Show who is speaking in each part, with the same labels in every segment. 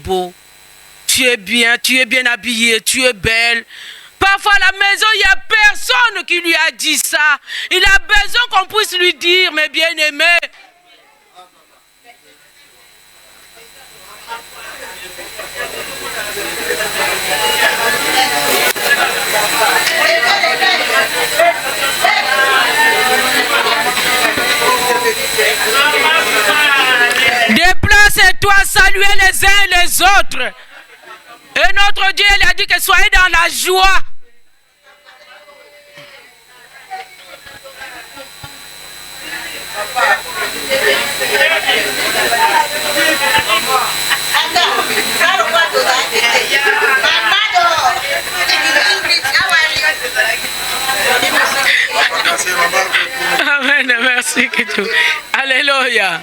Speaker 1: Beau, tu es bien habillé, tu es belle. Parfois à la maison, il n'y a personne qui lui a dit ça. Il a besoin qu'on puisse lui dire, mes bien-aimés. Déplace-toi, saluez les uns et les autres. Et notre Dieu, il a dit que soyez dans la joie. Amen, merci que tu. Alléluia.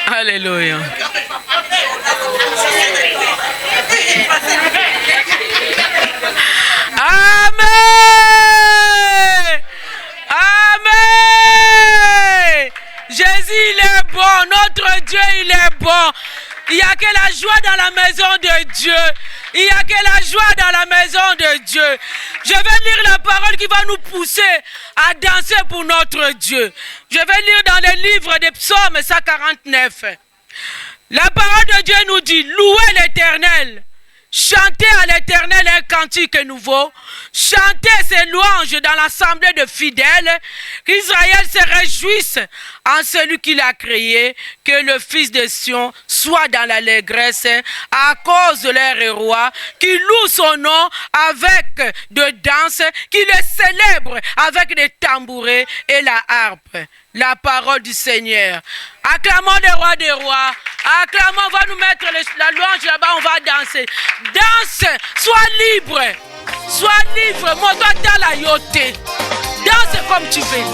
Speaker 1: Alléluia. Amen. Amen. Jésus, il est bon. Notre Dieu, il est bon. Il n'y a que la joie dans la maison de Dieu. Il n'y a que la joie dans la maison de Dieu. Je vais lire la parole qui va nous pousser à danser pour notre Dieu. Je vais lire dans le livre des psaumes 149. La parole de Dieu nous dit, louez l'Éternel. Chantez à l'Éternel un cantique nouveau. Chantez ses louanges dans l'assemblée de fidèles. Qu'Israël se réjouisse en celui qui l'a créé. Que le Fils de Sion soit dans l'allégresse à cause de leur roi. Qui loue son nom avec de danse. Qui le célèbre avec des tambourets et la harpe. La parole du Seigneur. Acclamons le roi des rois. Acclamons, on va nous mettre la louange là-bas, on va danser. Danse, sois libre. Sois libre, moi toi dans la yoté. Danse comme tu veux.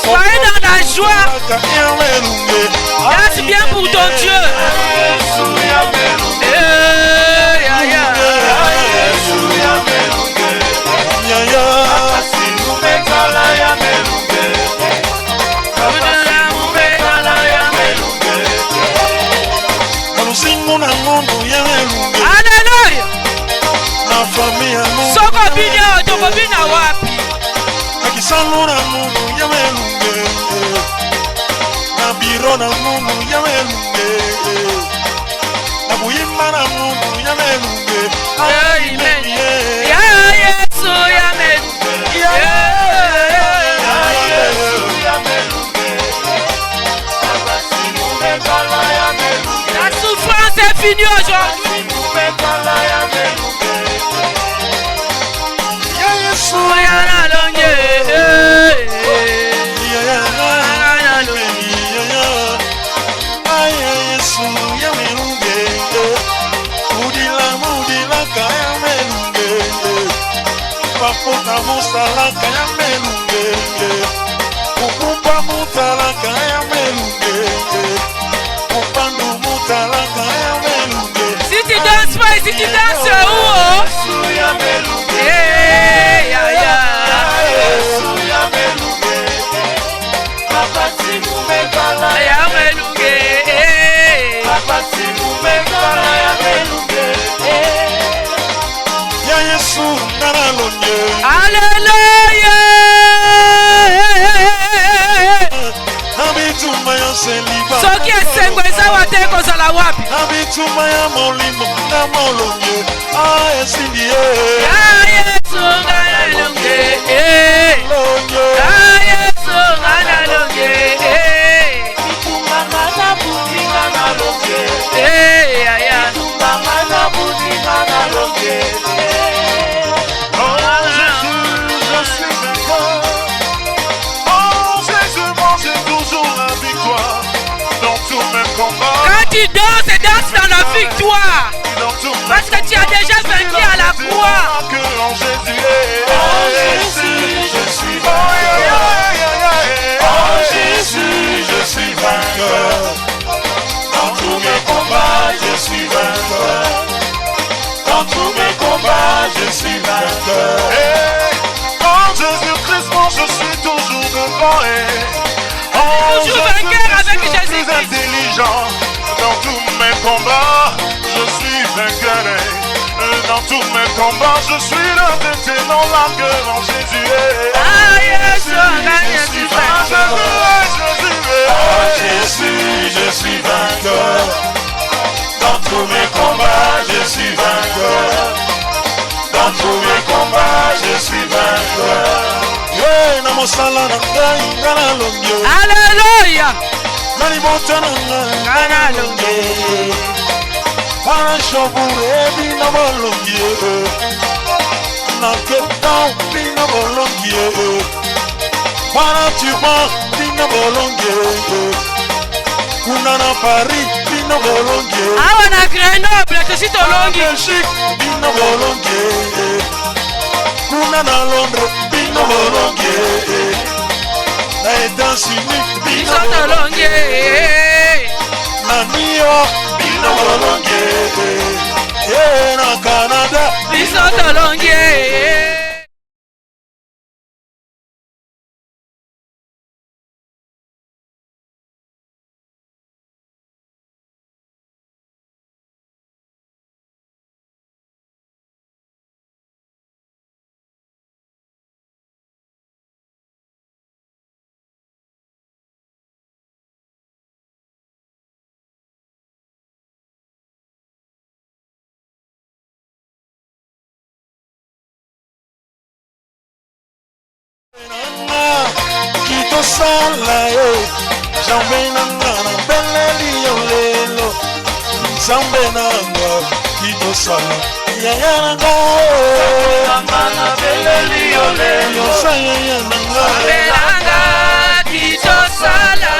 Speaker 1: Soyez dans la joie. Danse bien pour ton Dieu. Alléluia. Soko bina, toko bina wapi?
Speaker 2: Akisalura mungu yamelunge, na biro na mungu yamelunge, na buyimba na mungu yamelunge.
Speaker 1: Amen. Ya Yesu yamelunge. Ya Yesu yamelunge. La souffrance est finie aujourd'hui.
Speaker 2: Mutalaka ya melunge, kukumba mutalaka ya melunge, kupandu mutalaka ya melunge.
Speaker 1: Si tu danses pas, si tu danses où?
Speaker 2: Yesu ya melunge,
Speaker 1: ya ya.
Speaker 2: Yesu ya melunge, papa si mumekala
Speaker 1: ya melunge,
Speaker 2: papa si mumekala ya melunge, ya Yesu naralonye.
Speaker 1: Alléluia. Soki esengo eza wate kozala wapi?
Speaker 2: Abituma ya molimo na molonge. Ah esindie.
Speaker 1: Ya Yesu ngana longe. Ya Yesu ngana longe.
Speaker 2: Bituma ngana budinga na longe.
Speaker 1: Ya ya.
Speaker 2: Bituma ngana budinga na longe.
Speaker 1: Quand tu danses, danse dans la victoire. Parce que tu as déjà vaincu à la croix.
Speaker 2: en Jésus. En Jésus, je suis vainqueur. En Jésus, je suis vainqueur. Dans tous mes combats, je suis vainqueur. Dans tous mes combats, je suis vainqueur. En Jésus-Christ, moi je suis toujours devant. En
Speaker 1: Toujours vainqueur avec Jésus.
Speaker 2: Plus intelligent. Dans tous mes combats, je suis vainqueur. Dans tous mes combats, je suis le détenant la gueule en Jésus.
Speaker 1: Ah, yes, je suis vainqueur.
Speaker 2: En Jésus, je suis vainqueur. Dans tous mes combats, je suis vainqueur. Dans tous mes combats, je suis vainqueur.
Speaker 1: Alléluia. Awa na Grenoble, je suis Tolongi.
Speaker 2: Kuna na Londres, bino bolonge. Na États-Unis, bino
Speaker 1: Tolongi.
Speaker 2: Na New York, bino bolonge. Na Canada,
Speaker 1: bino Tolongi.
Speaker 2: Kito sala jambe nanga na beleli yolelo jambe nanga kito sala ya nanga na beleli yolelo saya nanga
Speaker 1: kito sala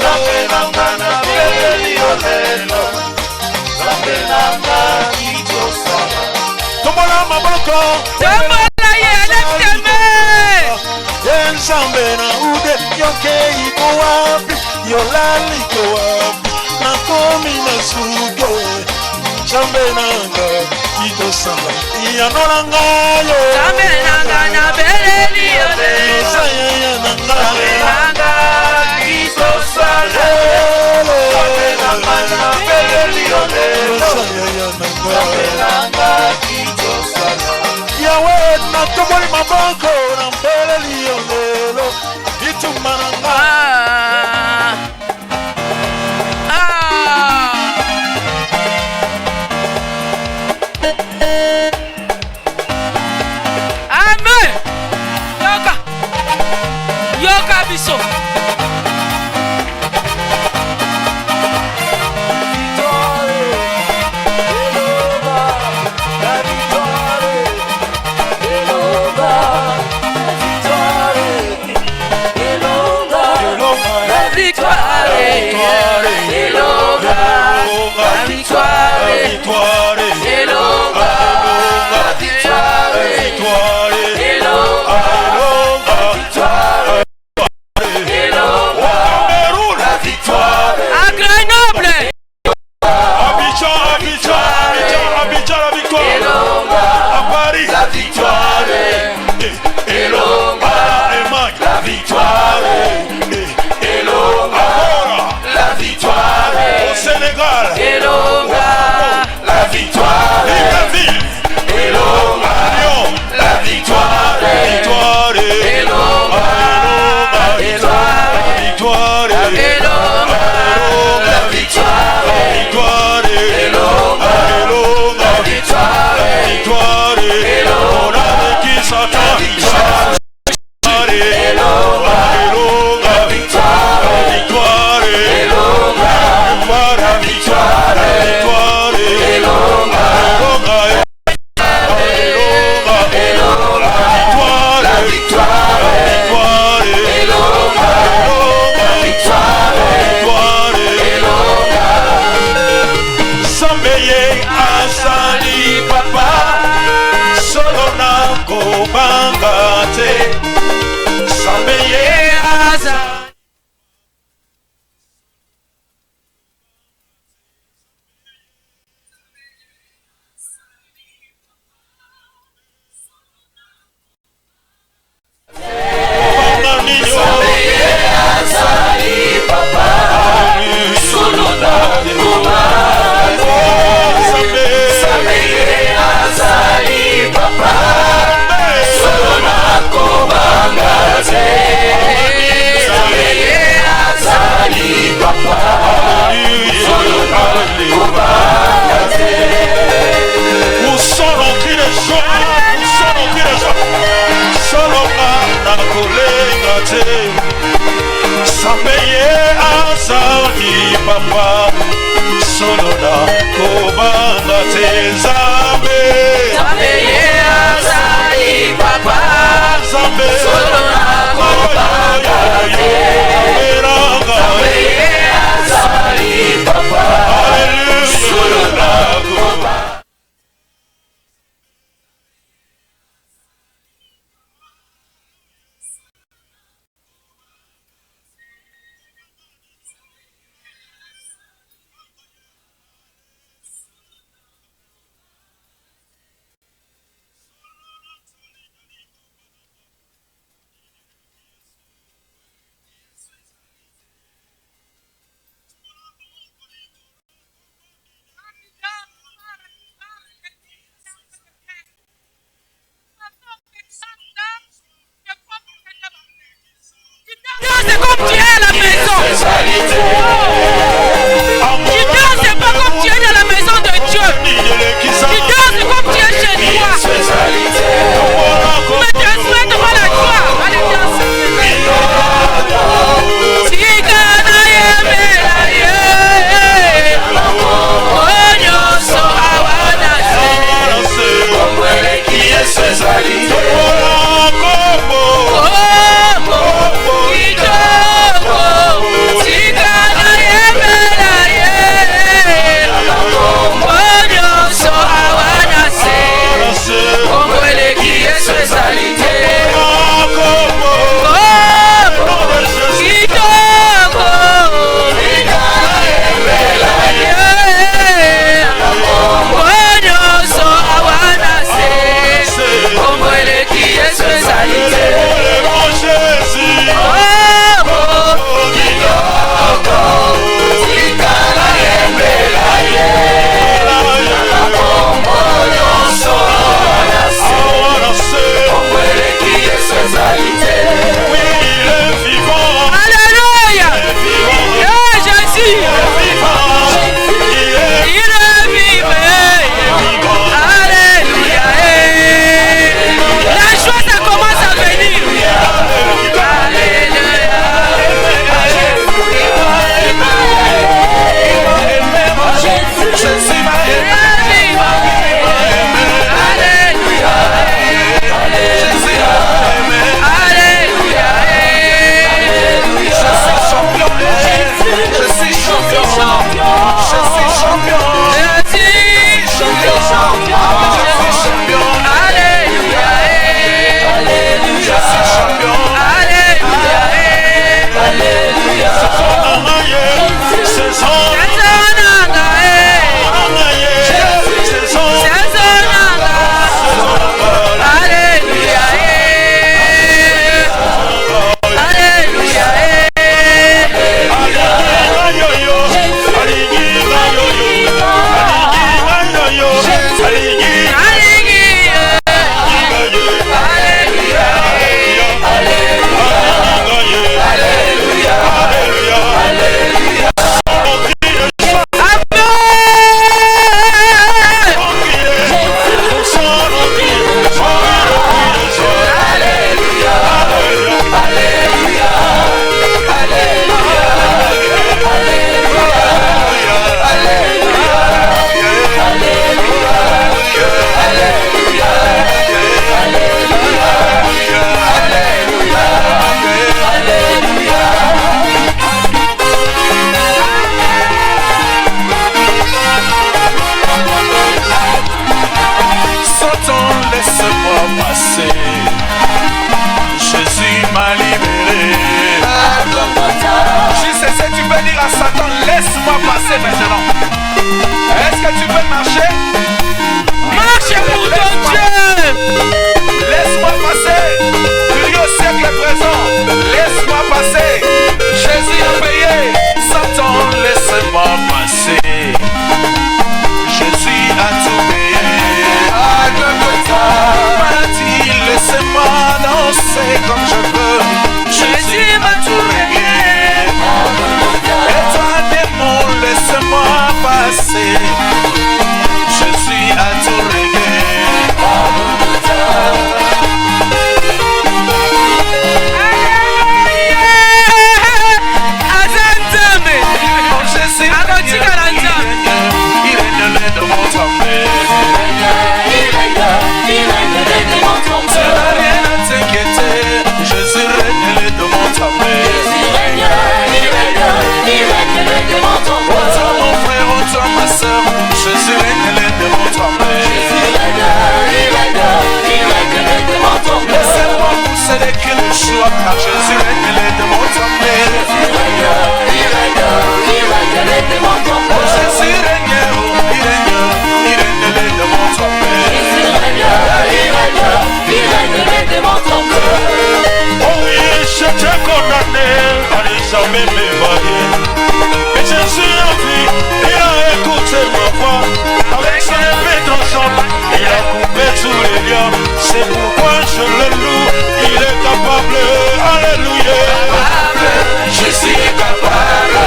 Speaker 2: jambe nanga na beleli yolelo jambe nanga kito sala tombola maboko
Speaker 1: tombola yele
Speaker 2: Nzambe na ude yoke iko wapi yolali iko wapi nakomi na suge Nzambe nanga kitosala yanona ngayo
Speaker 1: Nzambe nanga na beleli yole
Speaker 2: saya nanga
Speaker 1: nanga kitosala
Speaker 2: Nzambe nanga na beleli yole saya nanga kitosala Yawe na tomoli maboko na beleli yolelo itumananga
Speaker 1: Amen. Yoka biso
Speaker 2: solo nakobanga te Nzambe ye azali. Papa, solo na kobanga te Nzambe. Nzambe ye azali papa. Nzambe solo na kobanga te. Nzambe ye azali papa. Hallelujah. Solo na kobanga.
Speaker 1: C'est comme tu es à la maison. Tu danses pas comme tu es dans la maison de Dieu. Tu danses comme tu es chez toi. Mais tu souhaites devant la joie. Allez, danse.
Speaker 3: Como
Speaker 2: pas passé. Jésus m'a libéré. Si c'est ça, tu peux dire à Satan, laisse-moi passer maintenant. Est-ce que tu peux marcher?
Speaker 1: Marche pour ton Dieu.
Speaker 2: Laisse-moi passer. Prie au siècle présent. Laisse-moi passer. Jésus a payé. Satan, laisse-moi passer. Jésus a tout payé. Maladie, laissez-moi danser comme je veux. Jésus m'a tout régné. Et toi, démon, laisse-moi passer. Jésus a tout régné. Jésus règne, les démons tremblent. Laissez-moi pousser des cris de joie, car Jésus règne, les démons tremblent. Jésus règne, il règne, les démons tremblent. Jésus règne, il règne, les démons tremblent. Jésus règne, il règne, les démons tremblent. Oh oui, j'étais condamné à ne jamais m'évader. Mais Jésus a vu, il a écouté ma voix. Avec son épée tranchante, il a coupé tous les liens. C'est pourquoi je le loue, il est capable. Alléluia. Jésus est capable.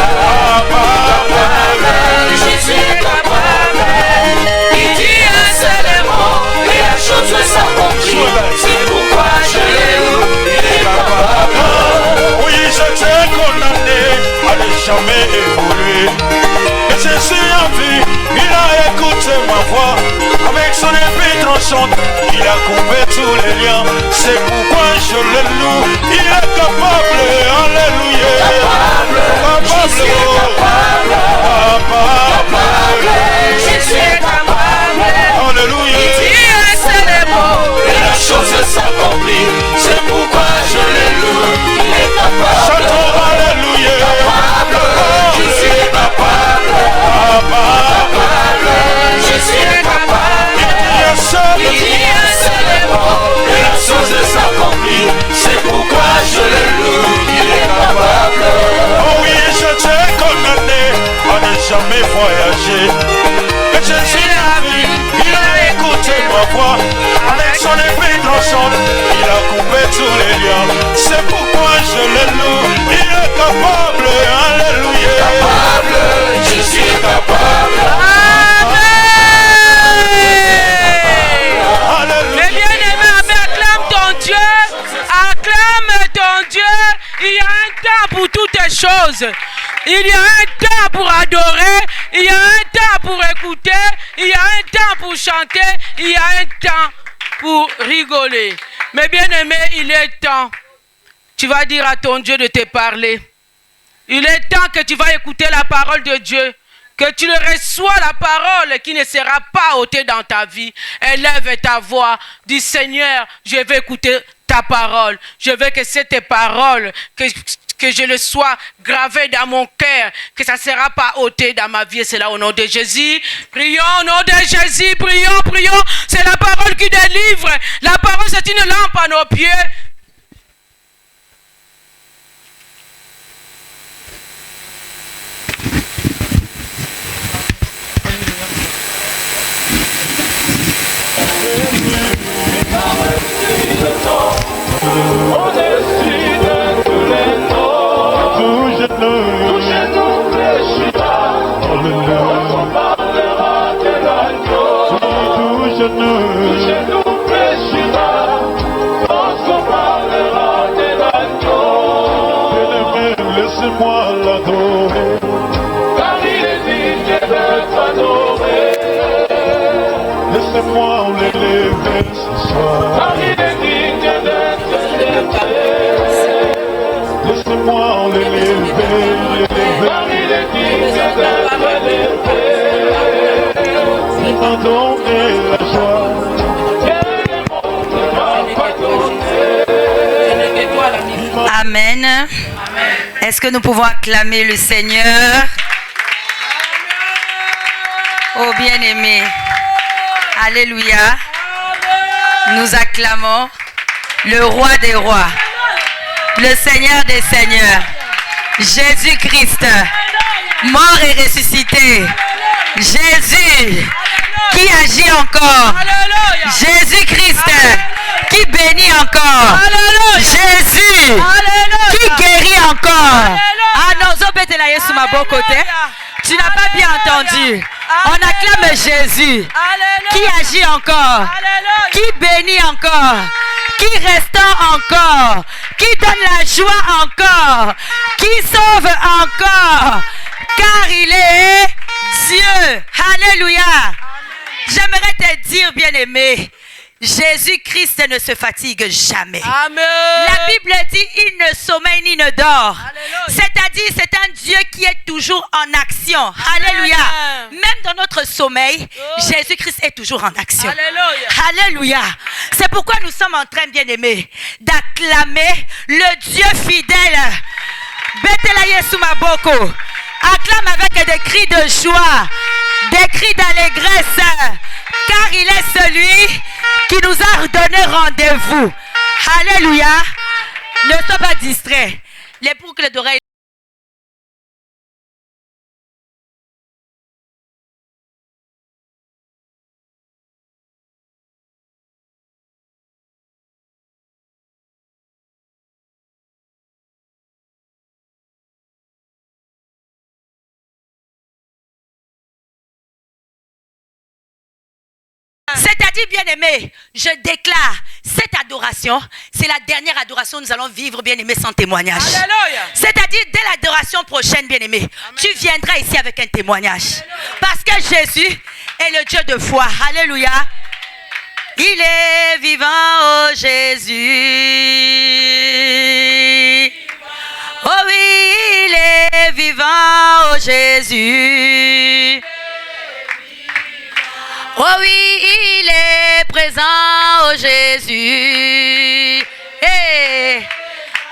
Speaker 2: Jésus est capable. Il dit un seul mot et la chose s'accomplit. C'est pourquoi je le loue, il est capable. Oui, j'étais condamné à ne jamais évoluer. Et Jésus a vu, il a écouté ma voix. Avec son épée tranchante, il a coupé tous les liens. C'est pourquoi je le loue, il est capable. Alléluia. Capable. Jésus est capable. Jésus est capable. Alléluia. Il dit un seul mot et la chose s'accomplit. C'est pourquoi je le loue, il est capable. Chantons alléluia. Jésus est capable. Jésus est capable. Il dit un seul mot et la chose s'accomplit. C'est pourquoi je le loue, il est capable. Oh oui, j'étais condamné à ne jamais voyager. Et Jésus a vu, il a écouté ma voix. Avec son épée tranchante, il a coupé tous les liens. C'est pourquoi je le loue, il est capable. Alléluia. Capable, Jésus est capable.
Speaker 1: Les bien-aimés, acclame ton Dieu. Acclame ton Dieu. Il y a un temps pour toutes les choses. Il y a un temps pour adorer. Il y a un temps pour écouter. Il y a un temps pour chanter. Il y a un temps pour rigoler. Mais bien-aimés, il est temps. Tu vas dire à ton Dieu de te parler. Il est temps que tu vas écouter la parole de Dieu. Que tu le reçois la parole qui ne sera pas ôtée dans ta vie. Élève ta voix. Dis Seigneur, je vais écouter ta parole. Je veux que cette parole, que je le sois gravé dans mon cœur, que ça ne sera pas ôté dans ma vie. C'est là au nom de Jésus. Prions au nom de Jésus. Prions, prions. C'est la parole qui délivre. La parole, c'est une lampe à nos pieds.
Speaker 2: Au-dessus de tous les noms, tout genou fléchira, lorsqu'on parlera de l'agneau. Tout genou fléchira, lorsqu'on parlera de l'agneau. Bien-aimé, laissez-moi l'adorer, car il est digne d'être adoré. Laissez-moi l'élever ce soir, car il est digne d'être élevé. Laissez-moi l'élever, car il est digne d'être élevé. Il m'a donné la joie,
Speaker 3: Amen. Est-ce que nous pouvons acclamer le Seigneur? Oh bien-aimé. Alléluia. Nous acclamons le roi des rois, le Seigneur des seigneurs, Jésus-Christ, mort et ressuscité. Jésus qui agit encore. Jésus-Christ qui bénit encore. Jésus qui guérit encore. Ah non, tu n'as pas bien entendu. On acclame Jésus qui agit encore, qui bénit encore, qui restaure encore, qui donne la joie encore, qui sauve encore, car il est Dieu. Alléluia. J'aimerais te dire, bien-aimé, Jésus-Christ ne se fatigue jamais.
Speaker 1: Amen.
Speaker 3: La Bible dit, il ne sommeille ni ne dort. C'est-à-dire, c'est un Dieu qui est toujours en action. Amen. Alléluia. Même dans notre sommeil, Jésus-Christ est toujours en action.
Speaker 1: Alléluia.
Speaker 3: Alléluia. C'est pourquoi nous sommes en train, bien-aimés, d'acclamer le Dieu fidèle. Betela Yesu Maboko. Acclame avec des cris de joie, des cris d'allégresse, car il est celui qui nous a donné rendez-vous. Alléluia. Ne sois pas distrait. Les boucles d'oreilles. C'est-à-dire, bien-aimé, je déclare, cette adoration, c'est la dernière adoration que nous allons vivre, bien-aimé, sans témoignage.
Speaker 1: Alléluia.
Speaker 3: C'est-à-dire, dès l'adoration prochaine, bien-aimé, tu viendras ici avec un témoignage. Alléluia. Parce que Jésus est le Dieu de foi. Alléluia. Il est vivant, oh Jésus. Oh oui, il est vivant, oh Jésus. Oh oui, il est présent, oh Jésus. Hey.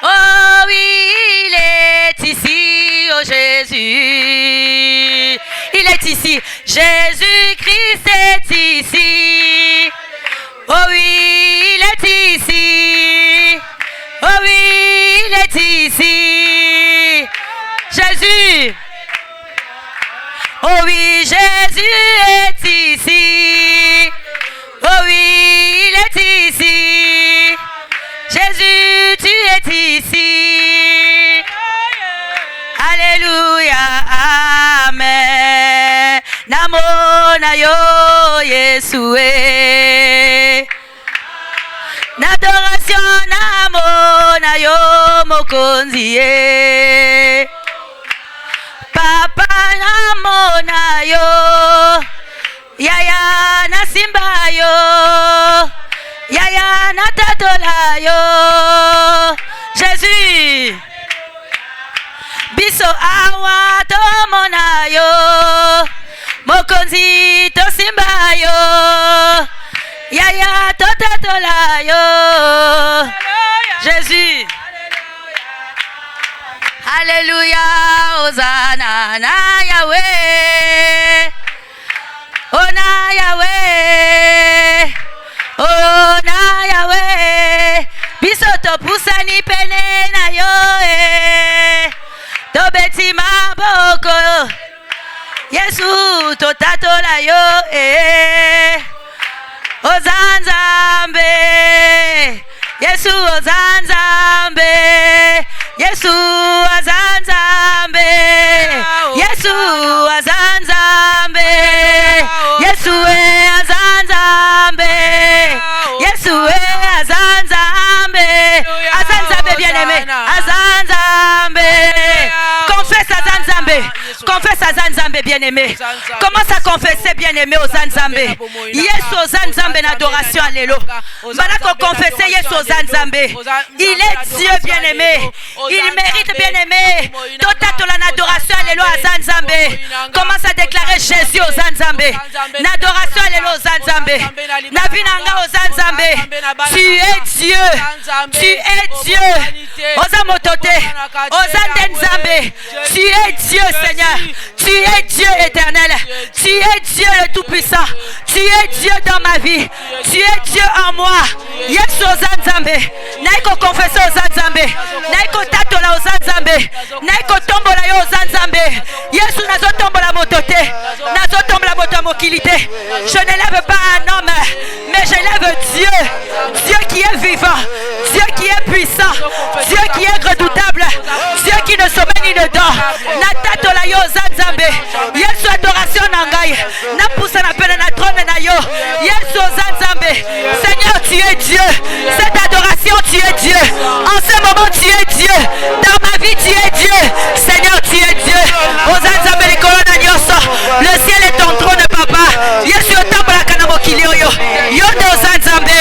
Speaker 3: Oh oui, il est ici, oh Jésus. Il est ici. Jésus-Christ est ici. Oh oui, il est ici. Oh oui, il est ici. Jésus. Oh oui, Jésus est ici. Oh oui, il est ici. Jésus, tu es ici. Alléluia, amen. Namo na yo Yesue. N'adoration namo na yo mokonzi. Papa namona yo, yaya na simba yo, yaya na tatola yo. Jésus, biso awa to mona yo, mokonzi to simba yo, yaya to tatola yo. Jésus. Alléluia, Hosanna na Yahweh, oh na Yahweh, oh na Yahweh, biso to pusani pene na yo to beti maboko, Yesu to tatola yo Ozanzambe, Yesu Ozanzambe. Yesu azanzambe, Yesu azanzambe, Yesu azanzambe, Yesu azanzambe, azanzambe bien-aimé, azanzambe. Confesse azanzambe, confesse azanzambe bien-aimé. Commence à confesser bien-aimé ozanzambe. Yesu ozanzambe n'adoration alléluia. Malako confesser Yesu ozanzambe. Il est Dieu bien-aimé. Il mérite bien-aimé. Tota la adoration alléluia Zanzambe. Commence à déclarer Jésus aux Zanzambe. L'adoration alléluia aux Zanzambe. Navinanga aux Zanzambe. Tu es Dieu. Tu es Dieu. Oza motote, oza Nzambe. Tu es Dieu, Seigneur. Tu es Dieu éternel. Tu es Dieu le Tout-Puissant. Tu es Dieu dans ma vie. Tu es Dieu en moi. Yesu oza Nzambe. Naiko confesse oza Nzambe. Naiko tatola oza Nzambe. Naiko tombola yo oza Nzambe. Yesu nazo tombola motote. Nazo tombola moto mokilité. Je ne lève pas un homme, mais je lève Dieu. Dieu qui est vivant. Dieu qui est puissant. Dieu qui est redoutable. Dieu qui ne sommeille ni ne dort. Natatola yo oza Nzambe. Yesu adoration nangai. Na poussa na pene na trône na yo. Yesu oza Nzambe. Seigneur, tu es Dieu. Cette adoration, tu es Dieu. En ce moment, tu es Dieu. Dans ma vie, tu es Dieu. Seigneur, tu es Dieu. Oza Nzambe likolo na nyoso. Le ciel est ton trône, papa. Yesu otambola kana mokili oyo. Yondo oza Nzambe.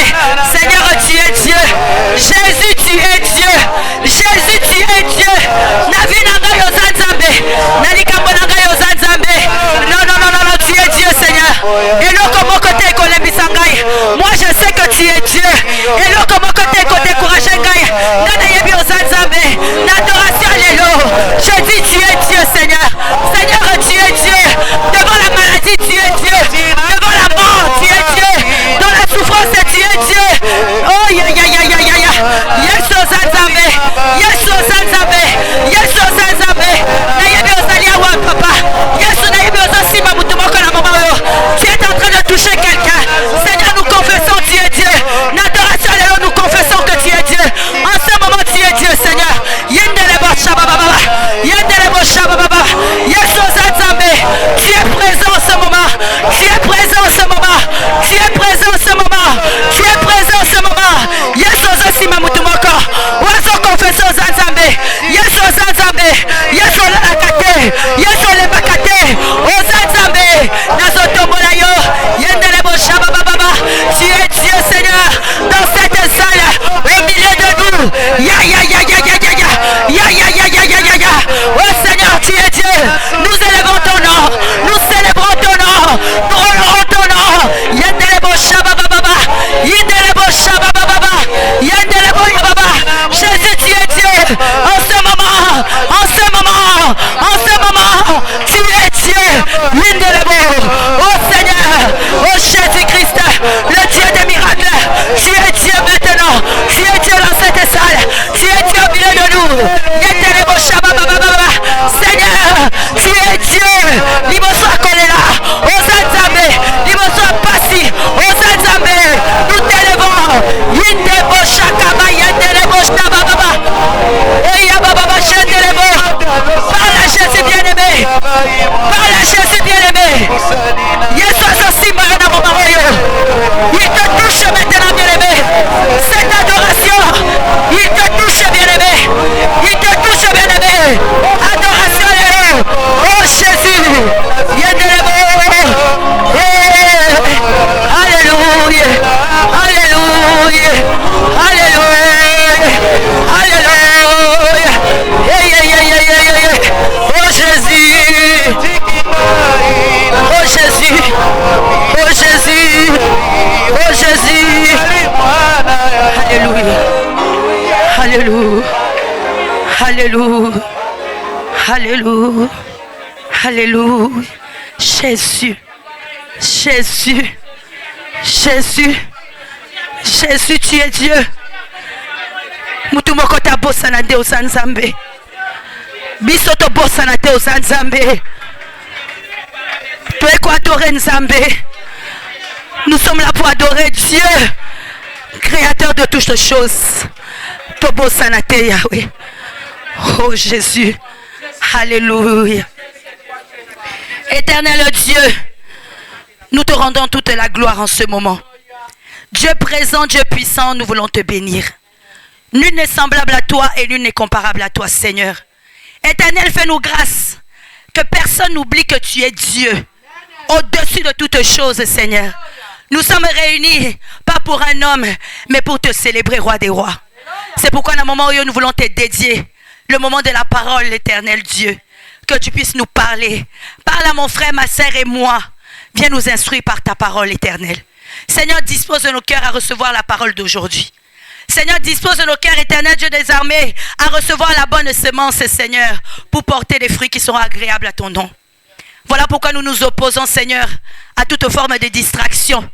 Speaker 3: Seigneur, tu es Dieu. Jésus, tu es Dieu. Jésus, tu es Dieu. Navi nanga yo oza Nzambe. Nalikambo nanga yo oza Nzambe. Non, non, non, non, non, tu es Dieu, Seigneur. Et l'autre mon côté kolebisangai. Moi, je sais que tu es Dieu. Et l'autre mon côté découragé ngai. Nana yebi oza Nzambe. L'adoration lélo. Je dis tu es Dieu, Seigneur. Seigneur, tu es Dieu. Devant la maladie, tu es Dieu. Devant la mort, tu es Dieu. Dans la souffrance, tu es Dieu. Oh, ya, ya, ya, ya, ya, ya. Yesu oza Nzambe. Yesu oza Nzambe. Yesu oza Nzambe. Na yebi ozali awa, papa. Yesu na yebi oza sima mutu moko na mama oyo. Tu es en train de toucher quelqu'un. Seigneur, nous confessons tu es Dieu. L'adoration lélo, nous confessons que tu es Dieu. En ce moment, tu es Dieu, Seigneur. Yendelebo shabababa. Yendelebo shabababa. Yesu oza Nzambe. Tu es présent en ce moment. Tu es présent en ce moment. Tu es présent en ce moment. Tu es présent en ce moment. Yesu oza sima mutu moko. Wazo confessons oza Nzambe. Yesu oza Nzambe. Yesu olakate. Yesu olebakate. Oza Nzambe. Nazo tombola yo. Yendelebo shabababa. Tu es Dieu, Seigneur. Dans cette salle. Au milieu de nous. Ya ya ya ya ya ya ya. Ya ya ya ya ya ya ya. Oh Seigneur, tu es Dieu. Nous élevons ton nom. Nous célébrons ton nom. Nous honorons ton nom. Yendelebo shabababa. Yendelebo shabababa. Yendelebo yababa. Jésus, tu es Dieu. En ce moment. En ce moment. En ce moment. Tu es Dieu. Yendelebo. Oh Seigneur. Oh Jésus-Christ. Le Dieu des miracles. Tu es Dieu maintenant. Tu es Dieu dans cette salle. Tu es Dieu au milieu de nous. Yendelebo shabababa. Seigneur, tu es Dieu. Liboso akolela. Oza Nzambe. Liboso apasi. Oza Nzambe. Nous t'élevons. Yindebo shakaba. Yendelebo shabababa. Eya bababa shendelebo. Parle à Jésus bien-aimé. Parle à Jésus bien-aimé. Yesu asasima na momaroyo. Il te touche maintenant bien-aimé. Cette adoration. Il te touche bien-aimé. Il te touche bien-aimé. Adoration lélo. Oh Jésus. Yendelebo. Alléluia. Alléluia. Alléluia. Alléluia. Oh Jésus. Oh Jésus. Oh Jésus. Oh Jésus. Alléluia. Alléluia. Alléluia. Alléluia. Alléluia. Jésus. Jésus. Jésus. Jésus, tu es Dieu. Mutu moko ta bosana te oza Nzambe. Biso to bosana te oza Nzambe. Toi quoi adorer Nzambe. Nous sommes là pour adorer Dieu, créateur de toutes choses. To bosana te Yahweh. Oh Jésus. Alléluia. Éternel Dieu, nous te rendons toute la gloire en ce moment. Dieu présent, Dieu puissant, nous voulons te bénir. Nul n'est semblable à toi et nul n'est comparable à toi, Seigneur. Éternel, fais-nous grâce. Que personne n'oublie que tu es Dieu. Au-dessus de toutes choses, Seigneur. Nous sommes réunis, pas pour un homme, mais pour te célébrer, Roi des rois. C'est pourquoi, dans le moment où nous voulons te dédier, le moment de la parole, l'Éternel Dieu, que tu puisses nous parler. Parle à mon frère, ma sœur et moi. Viens nous instruire par ta parole, Éternelle. Seigneur, dispose de nos cœurs à recevoir la parole d'aujourd'hui. Seigneur, dispose de nos cœurs, éternel Dieu des armées, à recevoir la bonne semence, Seigneur, pour porter des fruits qui seront agréables à ton nom. Voilà pourquoi nous nous opposons, Seigneur, à toute forme de distraction,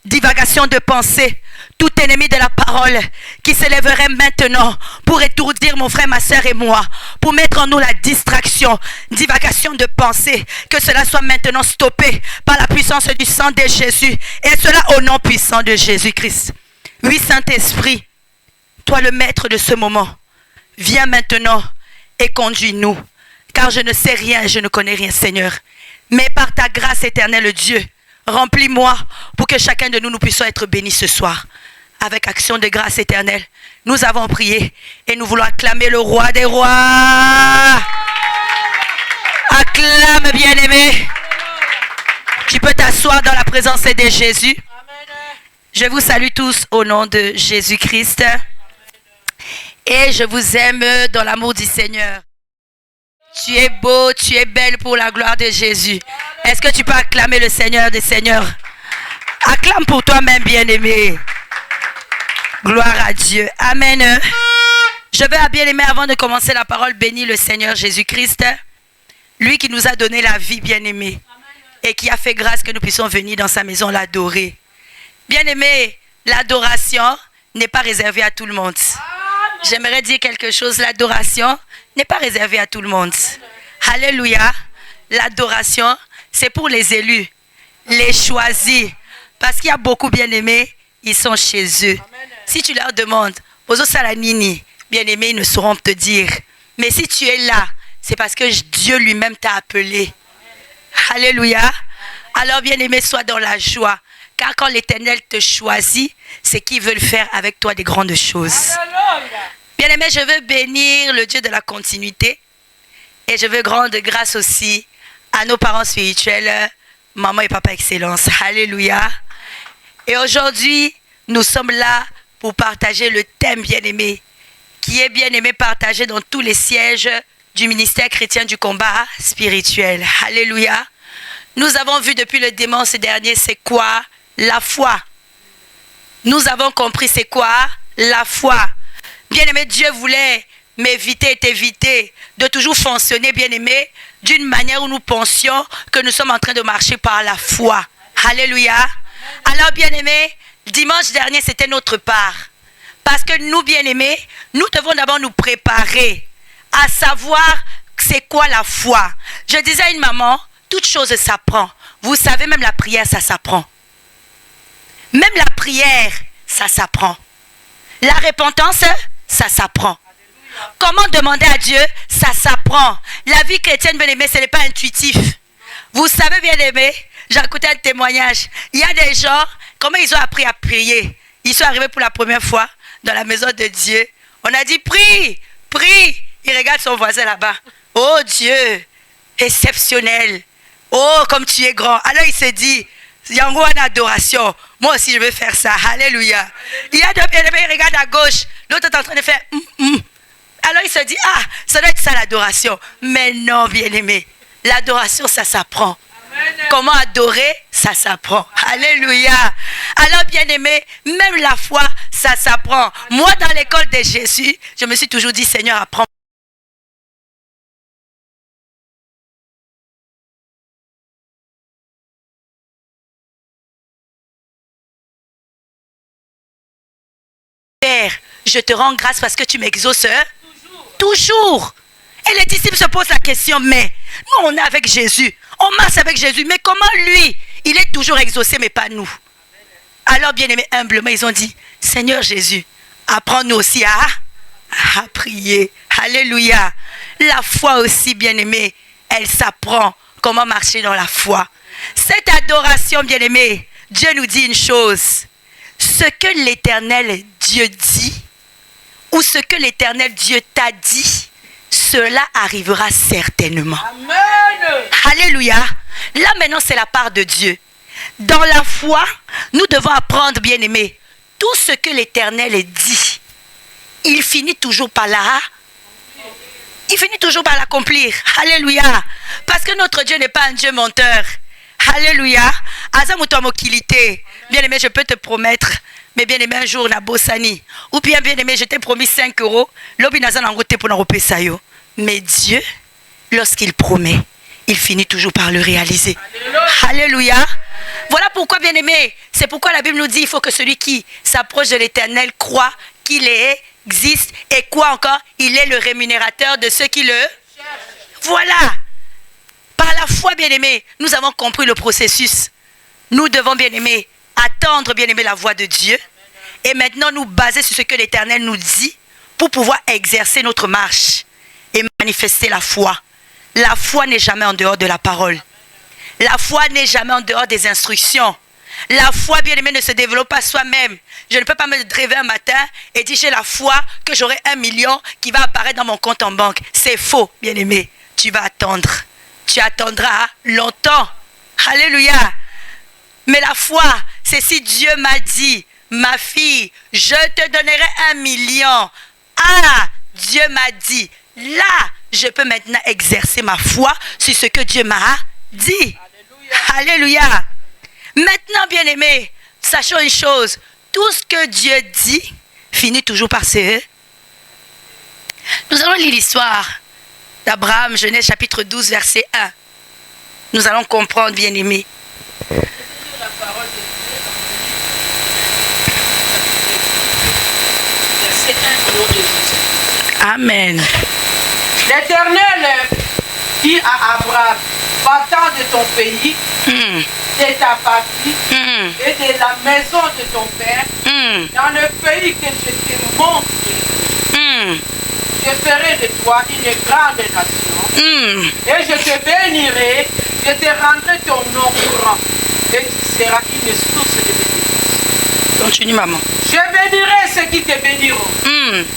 Speaker 3: divagation de pensée, tout ennemi de la parole qui s'élèverait maintenant pour étourdir mon frère, ma soeur et moi, pour mettre en nous la distraction, divagation de pensée, que cela soit maintenant stoppé par la puissance du sang de Jésus, et cela au nom puissant de Jésus-Christ. Oui, Saint-Esprit, toi le maître de ce moment, viens maintenant et conduis-nous, car je ne sais rien et je ne connais rien, Seigneur. Mais par ta grâce éternelle, Dieu, remplis-moi pour que chacun de nous, nous puissions être bénis ce soir. Avec action de grâce éternelle, nous avons prié et nous voulons acclamer le roi des rois. Acclame, bien-aimé. Tu peux t'asseoir dans la présence de Jésus. Je vous salue tous au nom de Jésus-Christ. Et je vous aime dans l'amour du Seigneur. Tu es beau, tu es belle pour la gloire de Jésus. Est-ce que tu peux acclamer le Seigneur des Seigneurs? Acclame pour toi-même, bien-aimé. Gloire à Dieu. Amen. Je veux, bien-aimé, avant de commencer la parole, bénir le Seigneur Jésus-Christ. Lui qui nous a donné la vie, bien-aimé. Et qui a fait grâce que nous puissions venir dans sa maison l'adorer. Bien-aimé, l'adoration n'est pas réservée à tout le monde. J'aimerais dire quelque chose. L'adoration n'est pas réservée à tout le monde. Alléluia. L'adoration, c'est pour les élus, les choisis. Parce qu'il y a beaucoup bien-aimés, ils sont chez eux. Si tu leur demandes, Ozo Salanini, bien-aimés, ils ne sauront te dire. Mais si tu es là, c'est parce que Dieu lui-même t'a appelé. Alléluia. Alors, bien-aimé, sois dans la joie. Car quand l'Éternel te choisit, c'est qu'il veut le faire avec toi des grandes choses. Bien-aimé, je veux bénir le Dieu de la continuité. Et je veux rendre grâce aussi à nos parents spirituels, maman et papa excellence. Alléluia. Et aujourd'hui, nous sommes là pour partager le thème bien-aimé, qui est bien-aimé partagé dans tous les sièges du ministère chrétien du combat spirituel. Alléluia. Nous avons vu depuis le dimanche dernier, c'est quoi la foi. Nous avons compris c'est quoi la foi. Bien-aimé, Dieu voulait m'éviter et t'éviter de toujours fonctionner, bien-aimé, d'une manière où nous pensions que nous sommes en train de marcher par la foi. Alléluia. Alors, bien-aimé, dimanche dernier, c'était notre part. Parce que nous, bien-aimés, nous devons d'abord nous préparer à savoir c'est quoi la foi. Je disais à une maman, toute chose s'apprend. Vous savez, même la prière, ça s'apprend. Même la prière, ça s'apprend. La repentance, ça s'apprend. Comment demander à Dieu, ça s'apprend. La vie chrétienne, bien-aimé, ce n'est pas intuitif. Vous savez, bien-aimé, j'ai écouté un témoignage. Il y a des gens, comment ils ont appris à prier? Ils sont arrivés pour la première fois dans la maison de Dieu. On a dit, prie, prie. Il regarde son voisin là-bas. Oh Dieu, exceptionnel. Oh, comme tu es grand. Alors il se dit, il y a une adoration. Moi aussi, je vais faire ça. Alléluia. Il y a deux bien-aimés, il regarde à gauche. L'autre est en train de faire. Alors il se dit, ah, ça doit être ça l'adoration. Mais non, bien-aimé. L'adoration, ça s'apprend. Comment adorer, ça s'apprend. Alléluia. Alors, bien-aimé, même la foi, ça s'apprend. Moi, dans l'école de Jésus, je me suis toujours dit, Seigneur, apprends. Père, je te rends grâce parce que tu m'exauces. Toujours. Et les disciples se posent la question, mais nous, on est avec Jésus. On marche avec Jésus. Mais comment lui, il est toujours exaucé, mais pas nous? Alors, bien-aimés, humblement, ils ont dit, Seigneur Jésus, apprends-nous aussi à prier. Alléluia. La foi aussi, bien-aimés, elle s'apprend comment marcher dans la foi. Cette adoration, bien-aimés, Dieu nous dit une chose. Ce que l'Éternel Dieu dit, ou ce que l'Éternel Dieu t'a dit, cela arrivera certainement. Amen. Alléluia. Là maintenant c'est la part de Dieu. Dans la foi, nous devons apprendre, bien-aimés, tout ce que l'Éternel dit, il finit toujours par l'accomplir. Alléluia. Parce que notre Dieu n'est pas un Dieu menteur. Alléluia. Bien-aimé, je peux te promettre, Mais bien aimé, un jour, na bossani. Ou bien aimé, je t'ai promis 5 €. L'obi nazan en route pour n'en sayo. Mais Dieu, lorsqu'il promet, il finit toujours par le réaliser. Alléluia. Voilà pourquoi, bien aimé, c'est pourquoi la Bible nous dit il faut que celui qui s'approche de l'Éternel croit qu'il existe et quoi encore, il est le rémunérateur de ceux qui le voilà. Par la foi, bien aimé, nous avons compris le processus. Nous devons, bien aimé, attendre, bien aimé, la voix de Dieu et maintenant nous baser sur ce que l'Éternel nous dit pour pouvoir exercer notre marche et manifester la foi. La foi n'est jamais en dehors de la parole. La foi n'est jamais en dehors des instructions. La foi, bien aimé, ne se développe pas soi-même. Je ne peux pas me réveiller un matin et dire j'ai la foi que j'aurai 1 million qui va apparaître dans mon compte en banque. C'est faux, bien aimé. Tu vas attendre. Tu attendras longtemps. Alléluia. Mais la foi, c'est si Dieu m'a dit, ma fille, je te donnerai 1 million. Ah, Dieu m'a dit, là, je peux maintenant exercer ma foi sur ce que Dieu m'a dit. Alléluia. Alléluia. Maintenant, bien aimé, sachons une chose. Tout ce que Dieu dit finit toujours par se. Nous allons lire l'histoire d'Abraham, Genèse chapitre 12, verset 1. Nous allons comprendre, bien aimé. Amen.
Speaker 4: L'Éternel dit à Abraham, va-t'en de ton pays, de ta patrie et de la maison de ton père, dans le pays que je te montre. Je ferai de toi une grande nation et je te bénirai, je te rendrai ton nom grand et tu seras une source de bénédiction.
Speaker 3: Continue, maman.
Speaker 4: Je bénirai ceux qui te béniront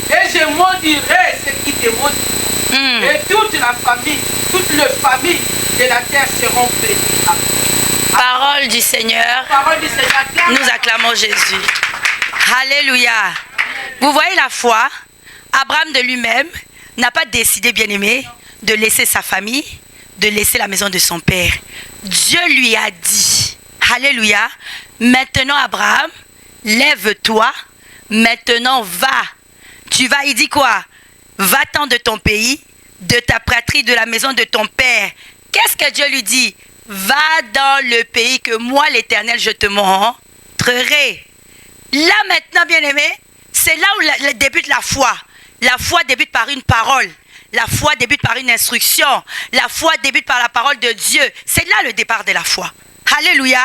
Speaker 4: et je maudirai ceux qui te maudiront. Et toute la famille, toutes les familles de la terre seront bénies.
Speaker 3: Parole du Seigneur.
Speaker 4: Parole du Seigneur.
Speaker 3: Nous acclamons Jésus. Alléluia. Vous voyez la foi. Abraham de lui-même n'a pas décidé, bien aimé, de laisser sa famille, de laisser la maison de son père. Dieu lui a dit, alléluia, maintenant Abraham, lève-toi, maintenant va. Tu vas, il dit quoi? Va-t'en de ton pays, de ta patrie, de la maison de ton père. Qu'est-ce que Dieu lui dit? Va dans le pays que moi, l'Éternel, je te montrerai. Là maintenant, bien aimé, c'est là où débute la foi. La foi débute par une parole. La foi débute par une instruction. La foi débute par la parole de Dieu. C'est là le départ de la foi. Alléluia.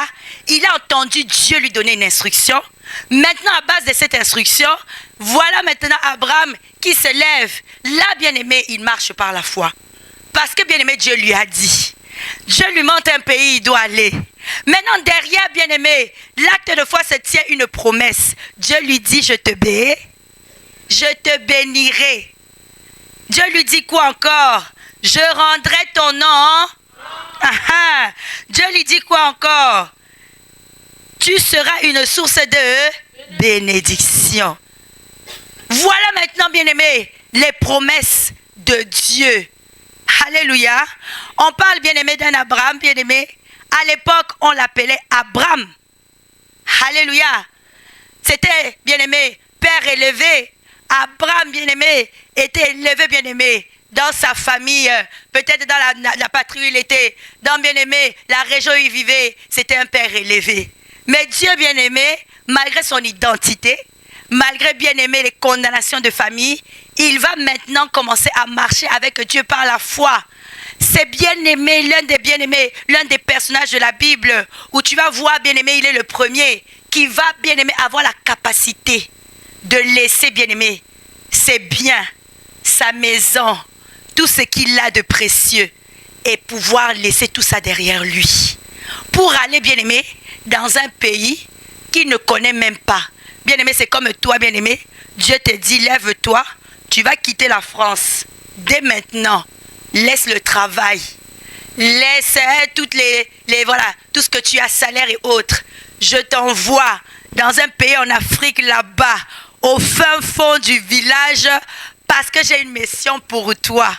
Speaker 3: Il a entendu Dieu lui donner une instruction. Maintenant, à base de cette instruction, voilà maintenant Abraham qui se lève. Là, bien aimé, il marche par la foi. Parce que, bien aimé, Dieu lui a dit. Dieu lui montre un pays, il doit aller. Maintenant, derrière, bien aimé, l'acte de foi se tient une promesse. Dieu lui dit, je te bénirai. Dieu lui dit quoi encore? Je rendrai ton nom. Dieu lui dit quoi encore? Tu seras une source de bénédiction. Voilà maintenant, bien aimé, les promesses de Dieu. Alléluia. On parle, bien aimé, d'un Abraham, bien aimé. À l'époque, on l'appelait Abraham. Alléluia. C'était, bien aimé, père élevé. Abraham, bien aimé, était élevé, bien aimé, dans sa famille, peut-être dans la patrie où il était, dans, bien aimé, la région où il vivait, c'était un père élevé. Mais Dieu, bien aimé, malgré son identité, malgré, bien aimé, les condamnations de famille, il va maintenant commencer à marcher avec Dieu par la foi. C'est bien aimé, l'un des bien aimés, l'un des personnages de la Bible, où tu vas voir, bien aimé, il est le premier, qui va, bien aimé, avoir la capacité de laisser, bien aimé, ses biens, sa maison, tout ce qu'il a de précieux, et pouvoir laisser tout ça derrière lui. Pour aller, bien aimé, dans un pays qu'il ne connaît même pas. Bien aimé, c'est comme toi, bien aimé. Dieu te dit, lève-toi, tu vas quitter la France. Dès maintenant, laisse le travail. Laisse toutes voilà, tout ce que tu as, salaire et autres. Je t'envoie dans un pays en Afrique là-bas, au fin fond du village, parce que j'ai une mission pour toi.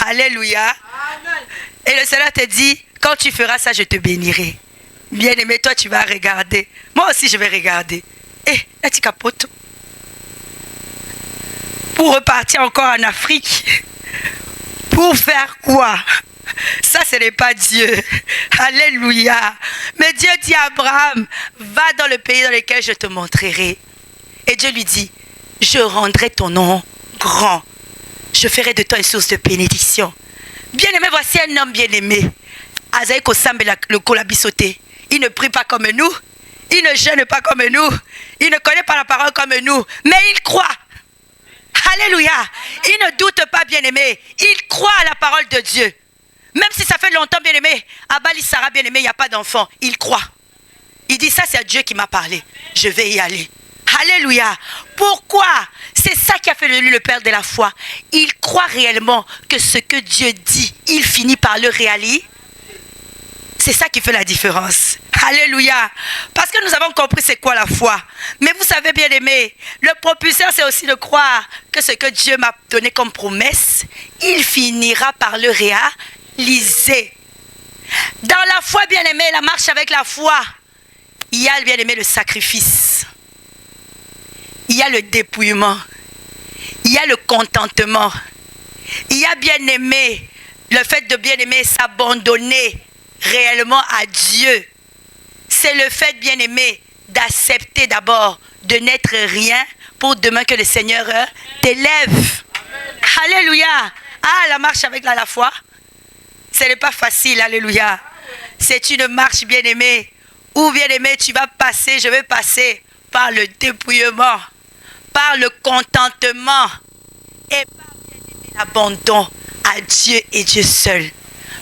Speaker 3: Alléluia. Amen. Et le Seigneur te dit, quand tu feras ça, je te bénirai. Bien aimé, toi tu vas regarder. Moi aussi je vais regarder. Nati Kapoto. Pour repartir encore en Afrique. Pour faire quoi? Ça, ce n'est pas Dieu. Alléluia. Mais Dieu dit à Abraham, va dans le pays dans lequel je te montrerai. Et Dieu lui dit, je rendrai ton nom grand. Je ferai de toi une source de bénédiction. Bien-aimé, voici un homme bien-aimé. Azaï Kosambe le Kolabisoté. Il ne prie pas comme nous. Il ne jeûne pas comme nous. Il ne connaît pas la parole comme nous. Mais il croit. Alléluia. Il ne doute pas, bien-aimé. Il croit à la parole de Dieu. Même si ça fait longtemps, bien-aimé, Abali Sarah, bien-aimé, il n'y a pas d'enfant. Il croit. Il dit, ça c'est Dieu qui m'a parlé. Je vais y aller. Alléluia. Pourquoi? C'est ça qui a fait de lui le père de la foi. Il croit réellement que ce que Dieu dit, il finit par le réaliser. C'est ça qui fait la différence. Alléluia. Parce que nous avons compris c'est quoi la foi. Mais vous savez, bien aimé, le propulseur, c'est aussi de croire que ce que Dieu m'a donné comme promesse, il finira par le réaliser. Dans la foi, bien aimé, la marche avec la foi, il y a, bien aimé, le sacrifice. Il y a le dépouillement. Il y a le contentement. Il y a, bien aimé, le fait de bien aimer s'abandonner réellement à Dieu. C'est le fait, bien aimé, d'accepter d'abord de n'être rien pour demain que le Seigneur t'élève. Alléluia. Ah, la marche avec la foi, ce n'est pas facile. Alléluia. C'est une marche, bien aimé, où, bien aimé, tu vas passer, je vais passer par le dépouillement, par le contentement et par, bien aimé, l'abandon à Dieu et Dieu seul.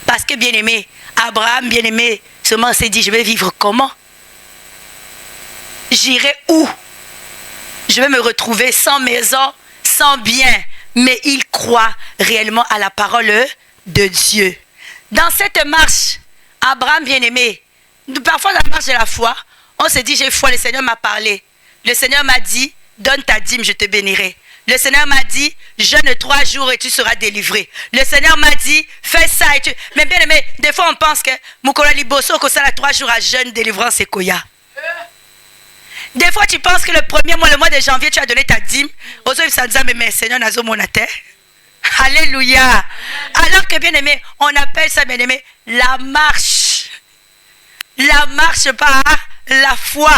Speaker 3: Parce que, bien aimé, Abraham, bien aimé, seulement s'est dit, je vais vivre comment? J'irai où? Je vais me retrouver sans maison, sans bien. Mais il croit réellement à la parole de Dieu. Dans cette marche, Abraham, bien aimé, parfois dans la marche de la foi, on se dit, j'ai foi, le Seigneur m'a parlé. Le Seigneur m'a dit, donne ta dîme, je te bénirai. Le Seigneur m'a dit, jeûne 3 jours et tu seras délivré. Le Seigneur m'a dit, fais ça et tu... Mais bien aimé, des fois on pense que Mukola Liboso, que ça a 3 jours à jeûne, délivrance et koya. Des fois tu penses que le premier mois, le mois de janvier, tu as donné ta dîme. Mais Seigneur, nazo mon terre. Alléluia. Alors que bien aimé, on appelle ça, bien aimé, la marche. La marche par la foi.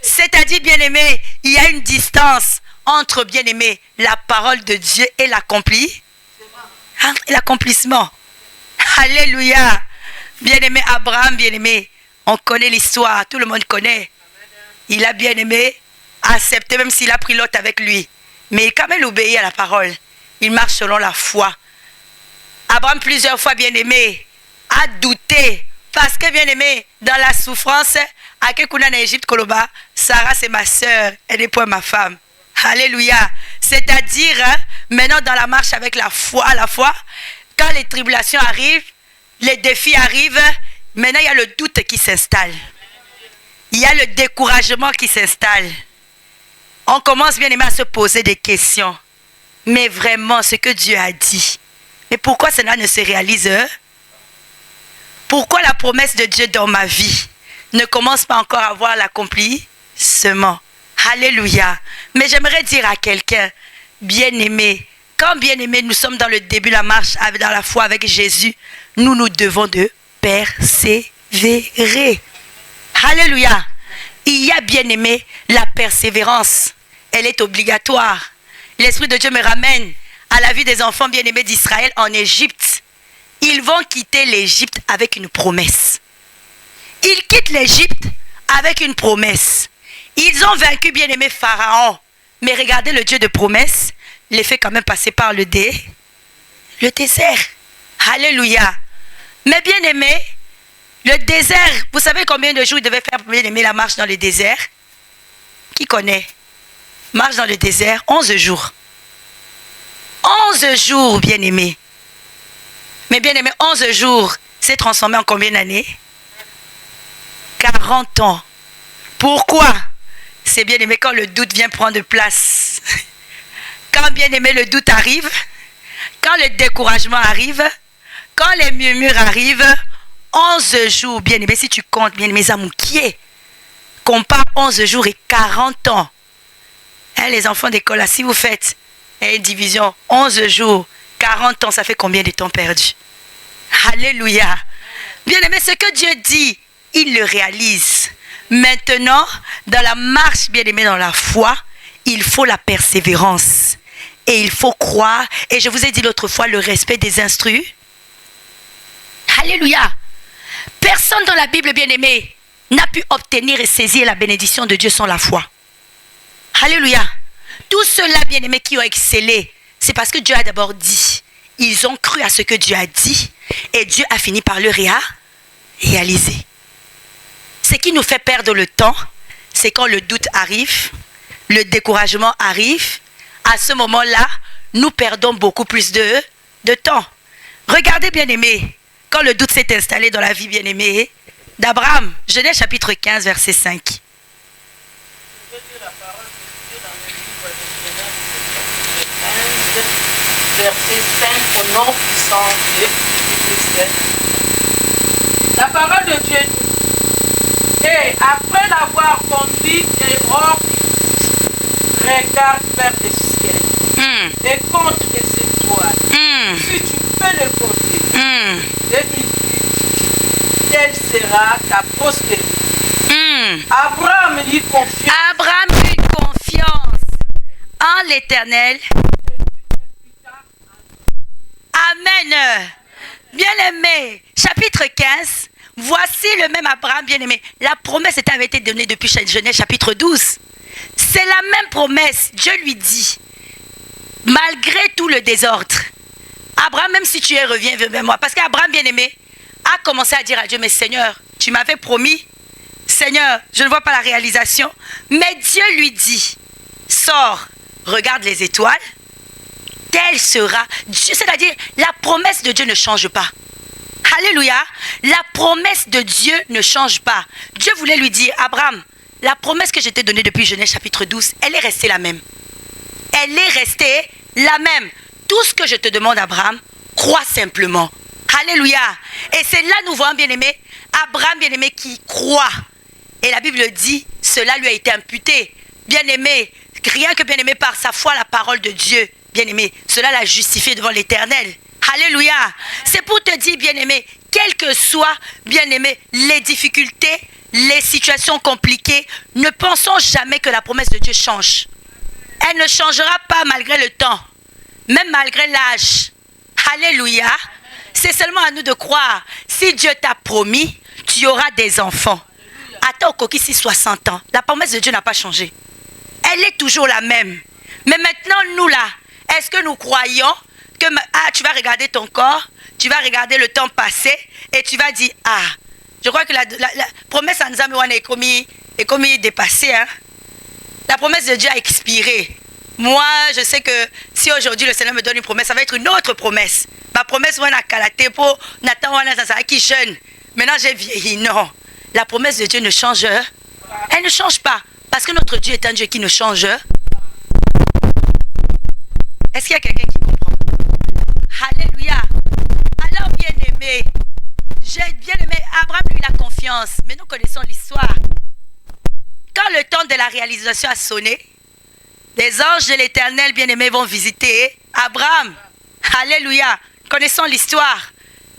Speaker 3: C'est-à-dire, bien aimé, il y a une distance entre, bien aimé, la parole de Dieu et l'accomplissement. Alléluia. Bien aimé Abraham, bien aimé, on connaît l'histoire, tout le monde connaît. Il a bien aimé accepté, même s'il a pris Lot avec lui. Mais quand même il obéit à la parole. Il marche selon la foi. Abraham, plusieurs fois, bien aimé, a douté. Parce que, bien aimé, dans la souffrance, à Kekuna en Égypte, Koloba, Sarah c'est ma soeur, elle n'est pas ma femme. Alléluia. C'est-à-dire, maintenant dans la marche avec la foi, quand les tribulations arrivent, les défis arrivent, maintenant il y a le doute qui s'installe. Il y a le découragement qui s'installe. On commence bien aimé à se poser des questions. Mais vraiment, ce que Dieu a dit, mais pourquoi cela ne se réalise? Pourquoi la promesse de Dieu dans ma vie ne commence pas encore à voir l'accomplissement? Alléluia. Mais j'aimerais dire à quelqu'un, bien-aimé, quand bien-aimé, nous sommes dans le début de la marche, dans la foi avec Jésus, nous devons de persévérer. Alléluia. Il y a, bien-aimé, la persévérance. Elle est obligatoire. L'Esprit de Dieu me ramène à la vie des enfants bien-aimés d'Israël en Égypte. Ils vont quitter l'Égypte avec une promesse. Ils quittent l'Égypte avec une promesse. Ils ont vaincu bien-aimé Pharaon. Mais regardez, le Dieu de promesse les fait quand même passer par le désert. Alléluia. Mais bien-aimé, le désert, vous savez combien de jours il devait faire pour bien-aimé la marche dans le désert? Qui connaît? Marche dans le désert, 11 jours. 11 jours, bien-aimé. Mais bien-aimé, 11 jours, c'est transformé en combien d'années? 40 ans. Pourquoi? C'est bien-aimé quand le doute vient prendre place. Quand bien-aimé le doute arrive, quand le découragement arrive, quand les murmures arrivent, 11 jours, bien-aimé, si tu comptes, bien-aimé, Zamoukié, compare 11 jours et 40 ans. Hein, les enfants d'école, là, si vous faites une division, 11 jours, 40 ans, ça fait combien de temps perdu? Alléluia. Bien-aimé, ce que Dieu dit, il le réalise. Maintenant, dans la marche, bien-aimé, dans la foi, il faut la persévérance. Et il faut croire. Et je vous ai dit l'autre fois, le respect des instruits. Alléluia. Personne dans la Bible, bien-aimé, n'a pu obtenir et saisir la bénédiction de Dieu sans la foi. Alléluia. Tous ceux-là, bien-aimés, qui ont excellé, c'est parce que Dieu a d'abord dit. Ils ont cru à ce que Dieu a dit. Et Dieu a fini par le réaliser. Ce qui nous fait perdre le temps, c'est quand le doute arrive, le découragement arrive. À ce moment-là, nous perdons beaucoup plus de temps. Regardez, bien-aimés, quand le doute s'est installé dans la vie, bien-aimée, d'Abraham, Genèse chapitre 15, verset 5.
Speaker 4: Je vais dire la parole de Dieu dans le livre de Genèse, chapitre 15, verset 5, au nom puissant de Jésus-Christ. La parole de Dieu nous dit, et après l'avoir conduit hors du regarde vers le ciel et compte les étoiles. Si tu peux le compter, et il dit, telle sera ta postérité. Abraham eut confiance.
Speaker 3: Abraham eut confiance en l'Éternel. Amen. Bien-aimé, chapitre 15. Voici le même Abraham, bien-aimé. La promesse avait été donnée depuis Genèse chapitre 12. C'est la même promesse. Dieu lui dit, malgré tout le désordre, Abraham, même si tu es, reviens vers moi. Parce qu'Abraham, bien-aimé, a commencé à dire à Dieu, mais Seigneur, tu m'avais promis, Seigneur, je ne vois pas la réalisation. Mais Dieu lui dit, sors, regarde les étoiles, telle sera. C'est-à-dire, la promesse de Dieu ne change pas. Alléluia. La promesse de Dieu ne change pas. Dieu voulait lui dire, Abraham, la promesse que je t'ai donnée depuis Genèse chapitre 12, elle est restée la même. Elle est restée la même. Tout ce que je te demande, Abraham, crois simplement. Alléluia. Et c'est là nous voyons, bien-aimé, Abraham, bien-aimé, qui croit. Et la Bible dit, cela lui a été imputé. Bien-aimé, rien que bien-aimé par sa foi, la parole de Dieu, bien-aimé, cela l'a justifié devant l'Éternel. Alléluia. C'est pour te dire, bien-aimé, quelles que soient, bien-aimé, les difficultés, les situations compliquées, ne pensons jamais que la promesse de Dieu change. Elle ne changera pas malgré le temps, même malgré l'âge. Alléluia. C'est seulement à nous de croire. Si Dieu t'a promis, tu auras des enfants. Attends au coquille, si 60 ans. La promesse de Dieu n'a pas changé. Elle est toujours la même. Mais maintenant, nous là, est-ce que nous croyons que tu vas regarder ton corps, tu vas regarder le temps passé et tu vas dire, je crois que la promesse à Nzambe est comme dépassée. Hein? La promesse de Dieu a expiré. Moi, je sais que si aujourd'hui le Seigneur me donne une promesse, ça va être une autre promesse. Ma promesse, on a calaté pour Nathan, qui jeune. Maintenant, j'ai vieilli. Non. La promesse de Dieu ne change. Elle ne change pas. Parce que notre Dieu est un Dieu qui ne change. Est-ce qu'il y a quelqu'un qui comprend? Alléluia. Alors, bien-aimé, Abraham lui la confiance. Mais nous connaissons l'histoire. Quand le temps de la réalisation a sonné, des anges de l'Éternel, bien-aimés, vont visiter Abraham. Alléluia. Connaissons l'histoire.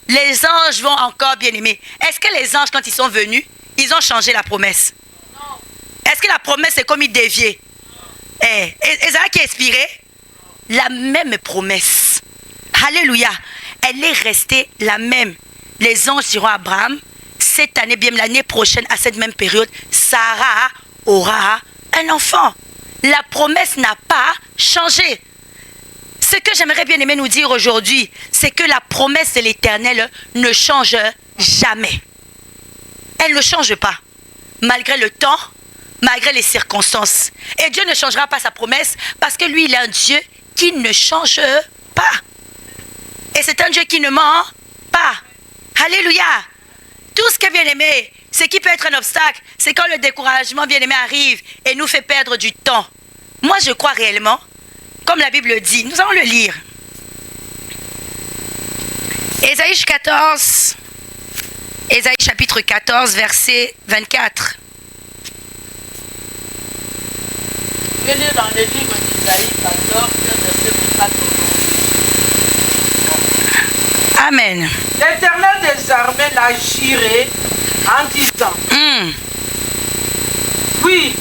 Speaker 3: Les anges vont encore, bien-aimés. Est-ce que les anges, quand ils sont venus, ils ont changé la promesse? Non. Est-ce que la promesse est comme ils déviaient? Esaïe qui a expiré? La même promesse. Alléluia. Elle est restée la même. Les anges diront à Abraham, cette année, bien l'année prochaine, à cette même période, Sarah aura un enfant. La promesse n'a pas changé. Ce que j'aimerais bien aimer nous dire aujourd'hui, c'est que la promesse de l'Éternel ne change jamais. Elle ne change pas. Malgré le temps, malgré les circonstances. Et Dieu ne changera pas sa promesse parce que lui, il est un Dieu qui ne change pas. Et c'est un Dieu qui ne ment pas. Alléluia. Tout ce qui est bien aimé, ce qui peut être un obstacle, c'est quand le découragement bien aimé arrive et nous fait perdre du temps. Moi, je crois réellement, comme la Bible dit, nous allons le lire. Ésaïe 14, Ésaïe chapitre 14, verset 24.
Speaker 4: Je vais lire dans le livre d'Isaïe 14, verset 24.
Speaker 3: Amen.
Speaker 4: L'Éternel des armées l'a juré en disant, oui,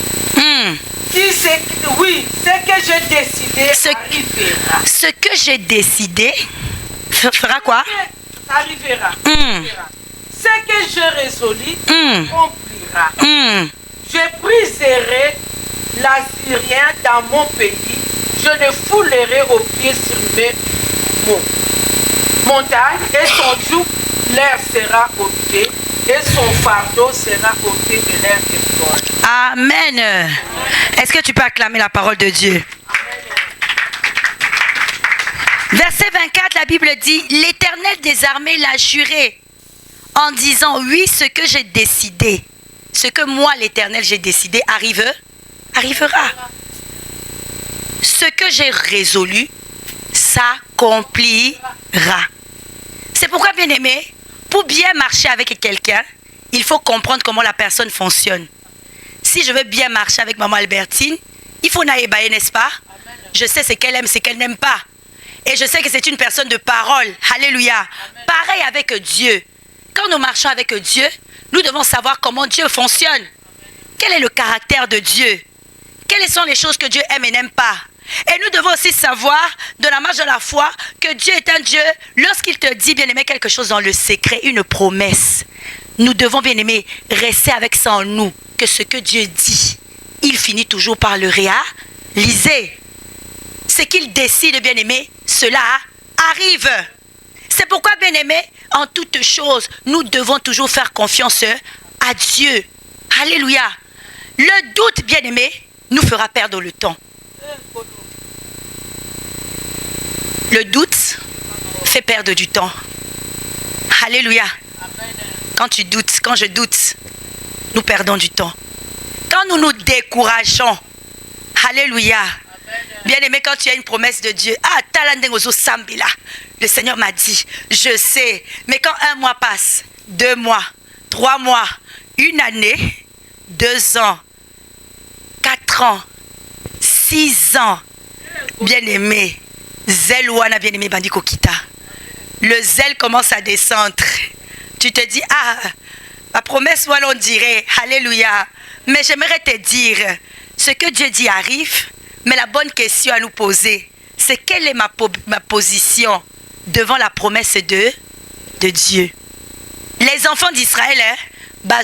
Speaker 4: oui, ce que j'ai décidé arrivera.
Speaker 3: Ce que j'ai décidé fera quoi?
Speaker 4: Arrivera. Ce que j'ai résolu accomplira. Je briserai l'Assyrien dans mon pays. Je le foulerai aux pieds sur mes montagnes et son joug leur sera ôté et son fardeau sera ôté de leur épaule.
Speaker 3: Amen. Est-ce que tu peux acclamer la parole de Dieu? Verset 24, la Bible dit, l'Éternel des armées l'a juré en disant, oui, ce que j'ai décidé, ce que moi, l'Éternel, j'ai décidé, arrivera. Ce que j'ai résolu s'accomplira. C'est pourquoi, bien aimé, pour bien marcher avec quelqu'un, il faut comprendre comment la personne fonctionne. Si je veux bien marcher avec maman Albertine, il faut naïbayer, n'est-ce pas? Je sais ce qu'elle aime, ce qu'elle n'aime pas. Et je sais que c'est une personne de parole. Alléluia. Amen. Pareil avec Dieu. Quand nous marchons avec Dieu, nous devons savoir comment Dieu fonctionne. Amen. Quel est le caractère de Dieu? Quelles sont les choses que Dieu aime et n'aime pas? Et nous devons aussi savoir, de la marche de la foi, que Dieu est un Dieu. Lorsqu'il te dit, bien-aimé, quelque chose dans le secret, une promesse, nous devons, bien-aimé, rester avec ça en nous, que ce que Dieu dit, il finit toujours par le réaliser. Ce qu'il décide, bien-aimé, cela arrive. C'est pourquoi, bien-aimé, en toutes choses, nous devons toujours faire confiance à Dieu. Alléluia. Le doute, bien-aimé, nous fera perdre le temps. Le doute fait perdre du temps. Alléluia. Quand tu doutes, quand je doute, nous perdons du temps. Quand nous nous décourageons, alléluia. Bien-aimé, quand tu as une promesse de Dieu, le Seigneur m'a dit, je sais, mais quand 1 mois passe, 2 mois, 3 mois, 1 année, 2 ans, 4 ans, 6 ans, bien-aimé, zèle ouana, bien-aimé, bandi kokita. Le zèle commence à descendre. Tu te dis, ma promesse, voilà, on dirait, alléluia. Mais j'aimerais te dire, ce que Dieu dit arrive, mais la bonne question à nous poser, c'est quelle est ma position devant la promesse de Dieu. Les enfants d'Israël, mais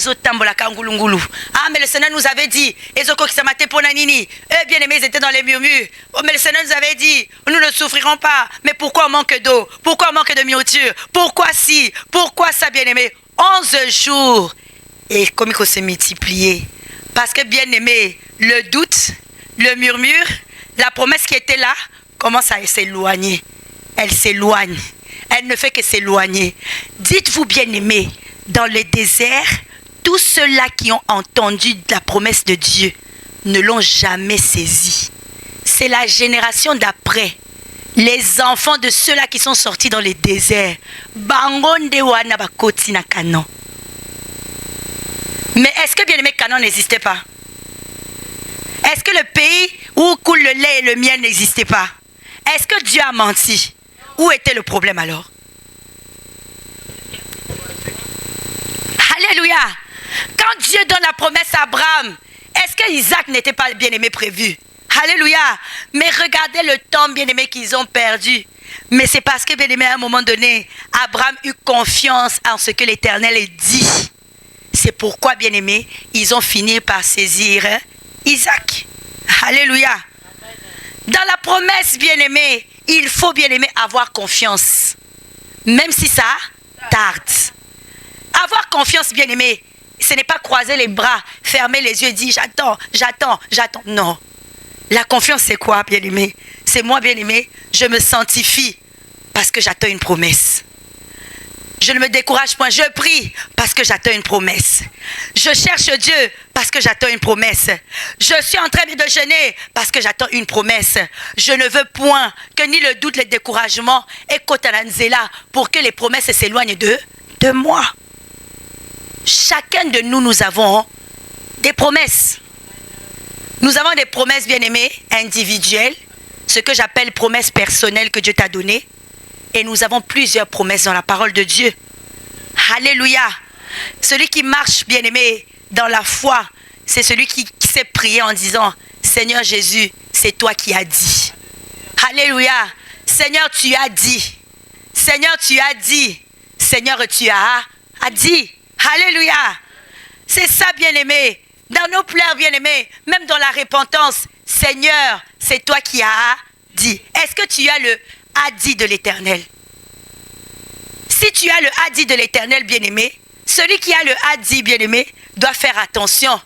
Speaker 3: le Seigneur nous avait dit, bien aimés, ils étaient dans les murmures. Oh, mais le Seigneur nous avait dit, nous ne souffrirons pas. Mais pourquoi on manque d'eau? Pourquoi on manque de nourriture? Pourquoi si? Pourquoi ça, bien aimé? 11 jours. Et comme il faut se multiplier. Parce que, bien aimé, le doute, le murmure, la promesse qui était là, commence à s'éloigner. Elle s'éloigne. Elle ne fait que s'éloigner. Dites-vous, bien aimé, dans le désert, tous ceux-là qui ont entendu la promesse de Dieu ne l'ont jamais saisie. C'est la génération d'après. Les enfants de ceux-là qui sont sortis dans les déserts. Mais est-ce que, bien aimé, Canaan n'existait pas? Est-ce que le pays où coule le lait et le miel n'existait pas? Est-ce que Dieu a menti? Où était le problème alors? Alléluia. Quand Dieu donne la promesse à Abraham, est-ce que Isaac n'était pas bien-aimé prévu? Alléluia. Mais regardez le temps bien-aimé qu'ils ont perdu. Mais c'est parce que bien-aimé, à un moment donné, Abraham eut confiance en ce que l'Éternel dit. C'est pourquoi, bien-aimé, ils ont fini par saisir Isaac. Alléluia. Dans la promesse, bien-aimé, il faut, bien-aimé, avoir confiance. Même si ça tarde. Avoir confiance, bien-aimé, ce n'est pas croiser les bras, fermer les yeux et dire j'attends. Non. La confiance, c'est quoi, bien-aimé? C'est moi, bien-aimé, je me sanctifie parce que j'attends une promesse. Je ne me décourage point, je prie parce que j'attends une promesse. Je cherche Dieu parce que j'attends une promesse. Je suis en train de jeûner parce que j'attends une promesse. Je ne veux point que ni le doute, le découragement et Kotananzela pour que les promesses s'éloignent de moi. Chacun de nous, nous avons des promesses. Nous avons des promesses, bien-aimés, individuelles, ce que j'appelle promesses personnelles que Dieu t'a données. Et nous avons plusieurs promesses dans la parole de Dieu. Alléluia. Celui qui marche, bien-aimé, dans la foi, c'est celui qui sait prier en disant, Seigneur Jésus, c'est toi qui as dit. Alléluia. Seigneur, tu as dit. Seigneur, tu as dit. Seigneur, tu as dit. Alléluia. C'est ça, bien-aimé. Dans nos pleurs, bien-aimés, même dans la repentance, Seigneur, c'est toi qui as dit. Est-ce que tu as le a dit de l'Éternel? Si tu as le a dit de l'Éternel, bien-aimé, celui qui a le a dit, bien-aimé, doit faire attention.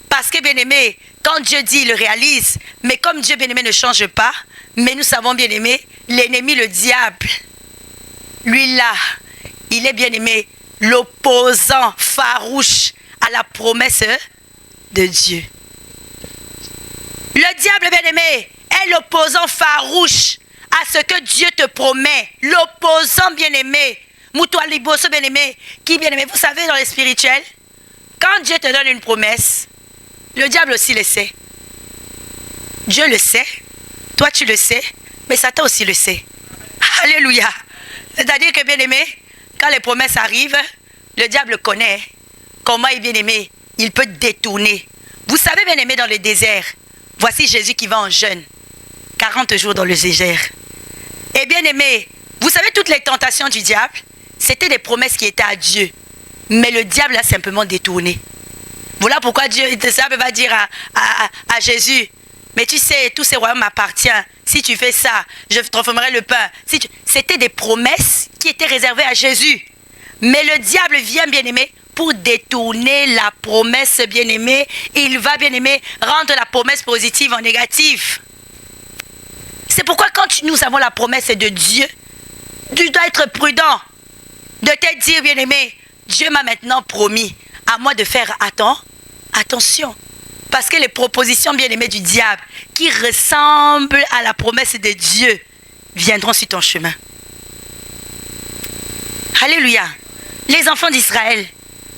Speaker 3: Parce que, bien-aimé, quand Dieu dit, il le réalise. Mais comme Dieu, bien-aimé, ne change pas, mais nous savons, bien-aimé, l'ennemi, le diable, lui là, il est, bien-aimé, l'opposant farouche à la promesse de Dieu. Le diable, bien-aimé, est l'opposant farouche à ce que Dieu te promet. L'opposant, bien-aimé, Moutoua Liboso, bien-aimé, qui, bien-aimé, vous savez, dans le spirituel, quand Dieu te donne une promesse, le diable aussi le sait. Dieu le sait, toi tu le sais, mais Satan aussi le sait. Alléluia. C'est-à-dire que, bien-aimé, quand les promesses arrivent, le diable connaît comment, bien-aimé, il peut détourner. Vous savez, bien-aimé, dans le désert, voici Jésus qui va en jeûne, 40 jours dans le désert. Et bien-aimé, vous savez, toutes les tentations du diable, c'était des promesses qui étaient à Dieu. Mais le diable a simplement détourné. Voilà pourquoi Dieu, le diable va dire à Jésus, mais tu sais, tous ces royaumes m'appartiennent. Si tu fais ça, je transformerai le pain. C'était des promesses qui étaient réservées à Jésus. Mais le diable vient, bien-aimé, pour détourner la promesse, bien-aimé. Il va, bien-aimé, rendre la promesse positive en négative. C'est pourquoi quand nous avons la promesse de Dieu, tu dois être prudent de te dire, bien-aimé, Dieu m'a maintenant promis à moi de faire attention. Parce que les propositions, bien-aimées, du diable qui ressemblent à la promesse de Dieu viendront sur ton chemin. Alléluia. Les enfants d'Israël,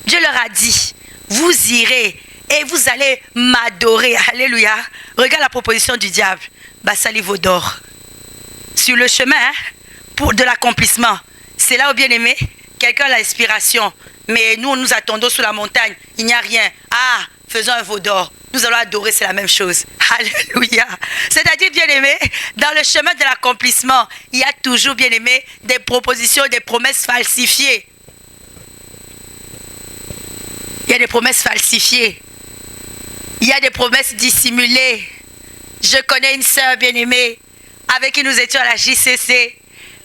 Speaker 3: Dieu leur a dit, vous irez et vous allez m'adorer. Alléluia. Regarde la proposition du diable. Basali Vaudor. Sur le chemin de l'accomplissement. C'est là où, bien-aimé, quelqu'un a l'inspiration. Mais nous attendons sous la montagne. Il n'y a rien. Ah, faisons un veau d'or. Nous allons adorer, c'est la même chose. Alléluia. C'est-à-dire, bien-aimé, dans le chemin de l'accomplissement, il y a toujours, bien-aimé, des propositions, des promesses falsifiées. Il y a des promesses falsifiées. Il y a des promesses dissimulées. Je connais une sœur, bien-aimée, avec qui nous étions à la JCC.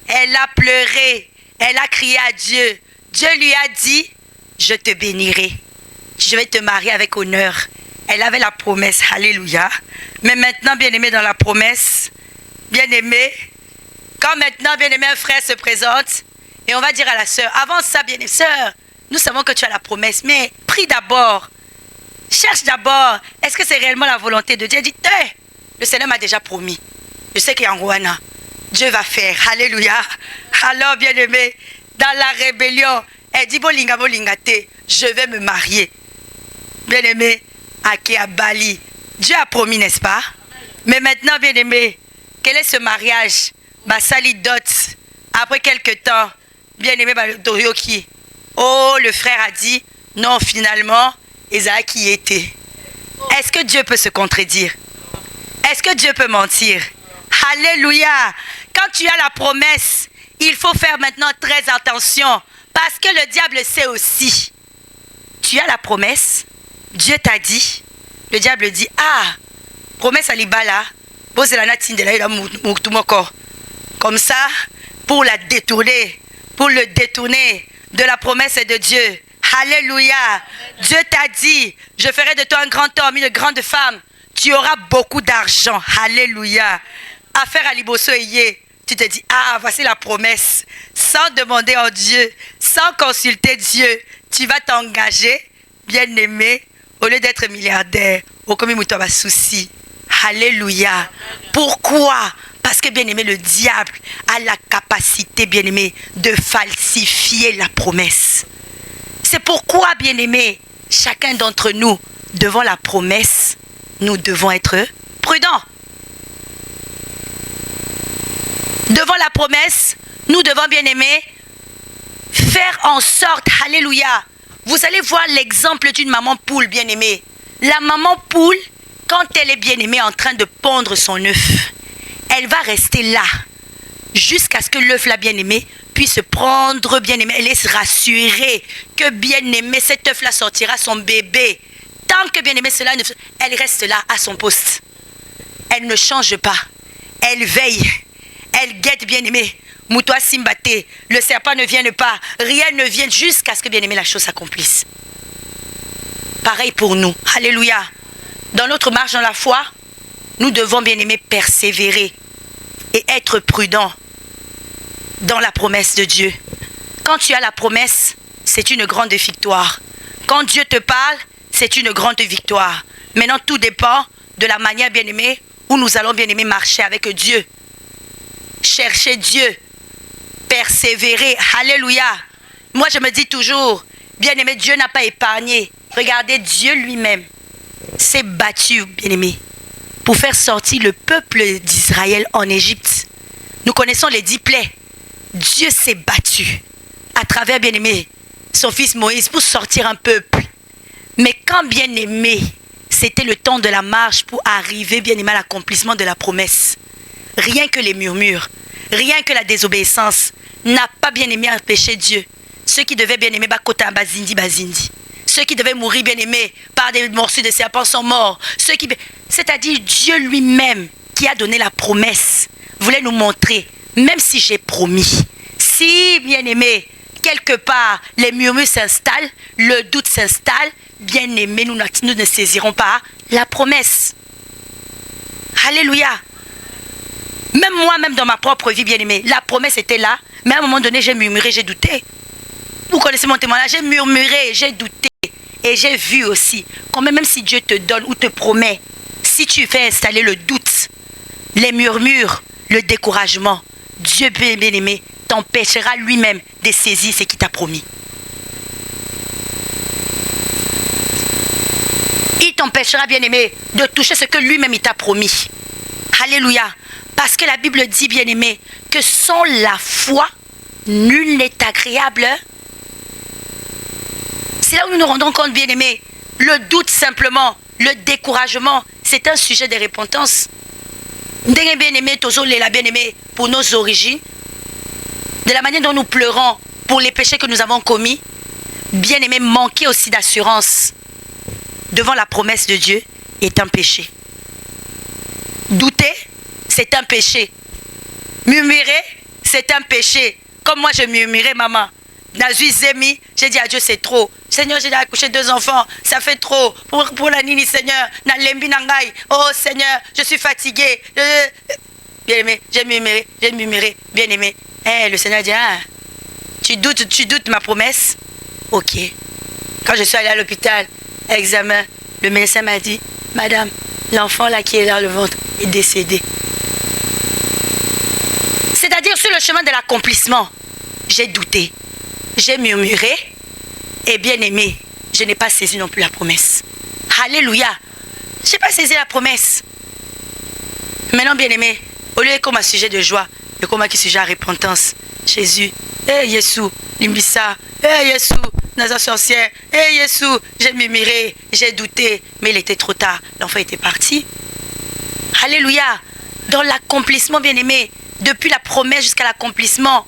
Speaker 3: Elle a pleuré. Elle a crié à Dieu. Dieu lui a dit, je te bénirai. Je vais te marier avec honneur. Elle avait la promesse, alléluia. Mais maintenant, bien-aimé, dans la promesse, bien-aimé, quand maintenant, bien-aimé, un frère se présente, et on va dire à la sœur, avant ça, bien-aimé, sœur, nous savons que tu as la promesse, mais prie d'abord. Cherche d'abord, est-ce que c'est réellement la volonté de Dieu? Elle dit, le Seigneur m'a déjà promis. Je sais qu'il y a en Rwanda. Dieu va faire, alléluia. Alors, bien-aimé, dans la rébellion, elle dit, bolinga, je vais me marier. Bien-aimé, à Bali. Dieu a promis, n'est-ce pas? Mais maintenant, bien-aimé, quel est ce mariage? Basali dot. Après quelques temps, bien-aimé, Doriyoki. Oh, le frère a dit, non, finalement, Isaac y était. Est-ce que Dieu peut se contredire? Est-ce que Dieu peut mentir? Alléluia. Quand tu as la promesse, il faut faire maintenant très attention. Parce que le diable sait aussi. Tu as la promesse, Dieu t'a dit. Le diable dit, promesse à l'Ibala. Comme ça, pour la détourner, pour le détourner de la promesse de Dieu. Alléluia. Dieu t'a dit, je ferai de toi un grand homme, une grande femme. Tu auras beaucoup d'argent. Alléluia. Affaire à Liboso Eye. Tu te dis, voici la promesse. Sans demander en Dieu, sans consulter Dieu, tu vas t'engager, bien-aimé, au lieu d'être milliardaire. Au commis moutoua souci. Alléluia. Pourquoi? Parce que, bien-aimé, le diable a la capacité, bien-aimé, de falsifier la promesse. C'est pourquoi, bien-aimé, chacun d'entre nous, devant la promesse, nous devons être prudents. Devant la promesse, nous devons, bien-aimés, faire en sorte, alléluia. Vous allez voir l'exemple d'une maman poule, bien-aimée. La maman poule, quand elle est bien-aimée en train de pondre son œuf, elle va rester là jusqu'à ce que l'œuf, la bien-aimée, puisse prendre, bien-aimée. Elle est rassurée que, bien-aimée, cet œuf-là sortira son bébé. Tant que, bien-aimée, cela ne... Elle reste là à son poste. Elle ne change pas. Elle veille. Elle guette, bien-aimée. Moutoua Simbate, le serpent ne vienne pas, rien ne vienne jusqu'à ce que, bien-aimé, la chose s'accomplisse. Pareil pour nous. Alléluia. Dans notre marche dans la foi, nous devons, bien-aimé, persévérer et être prudents dans la promesse de Dieu. Quand tu as la promesse, c'est une grande victoire. Quand Dieu te parle, c'est une grande victoire. Maintenant, tout dépend de la manière, bien-aimé, où nous allons, bien-aimé, marcher avec Dieu. Chercher Dieu. Persévérer, alléluia. Moi je me dis toujours, bien-aimé, Dieu n'a pas épargné. Regardez, Dieu lui-même s'est battu, bien-aimé, pour faire sortir le peuple d'Israël en Égypte. Nous connaissons les 10 plaies. Dieu s'est battu à travers, bien-aimé, son fils Moïse pour sortir un peuple. Mais quand, bien-aimé, c'était le temps de la marche pour arriver, bien-aimé, à l'accomplissement de la promesse, rien que les murmures, rien que la désobéissance n'a pas, bien-aimé, empêché Dieu. Ceux qui devaient, bien-aimé, bakota bazindi. Ceux qui devaient mourir, bien-aimés, par des morsures de serpents sont morts. C'est-à-dire Dieu lui-même qui a donné la promesse voulait nous montrer, même si j'ai promis, si, bien-aimé, quelque part les murmures s'installent, le doute s'installe, bien-aimé, nous ne saisirons pas la promesse. Alléluia. Même moi-même dans ma propre vie, bien-aimé, la promesse était là, mais à un moment donné, j'ai murmuré, j'ai douté. Vous connaissez mon témoignage, j'ai murmuré, j'ai douté. Et j'ai vu aussi, combien même si Dieu te donne ou te promet, si tu fais installer le doute, les murmures, le découragement, Dieu, bien-aimé, t'empêchera lui-même de saisir ce qu'il t'a promis. Il t'empêchera, bien-aimé, de toucher ce que lui-même il t'a promis. Alléluia. Parce que la Bible dit, bien-aimé, que sans la foi, nul n'est agréable. C'est là où nous nous rendons compte, bien-aimé, le doute simplement, le découragement, c'est un sujet de repentance. Bien-aimé, bien-aimé, pour nos origines, de la manière dont nous pleurons pour les péchés que nous avons commis, bien-aimé, manquer aussi d'assurance devant la promesse de Dieu est un péché. Douter, c'est un péché. Murmurer, c'est un péché. Comme moi, je murmurais, maman. J'ai dit à Dieu, c'est trop. Seigneur, j'ai accouché 2 enfants. Ça fait trop. Pour la nini, Seigneur. Oh, Seigneur, je suis fatiguée. Bien-aimé, j'ai murmuré. Bien-aimé. Le Seigneur dit, tu doutes ma promesse? Ok. Quand je suis allée à l'hôpital, examen, le médecin m'a dit, madame, l'enfant là qui est dans le ventre est décédé. C'est-à-dire sur le chemin de l'accomplissement, j'ai douté, j'ai murmuré et bien aimé, je n'ai pas saisi non plus la promesse. Alléluia, je n'ai pas saisi la promesse. Maintenant bien aimé, au lieu comme un sujet de joie, le comme un sujet à repentance, Jésus, Yeshua, Limbissa, Yeshua, Naza sorcière, Yeshua, j'ai murmuré, j'ai douté, mais il était trop tard, l'enfant était parti. Alléluia, dans l'accomplissement bien aimé, depuis la promesse jusqu'à l'accomplissement.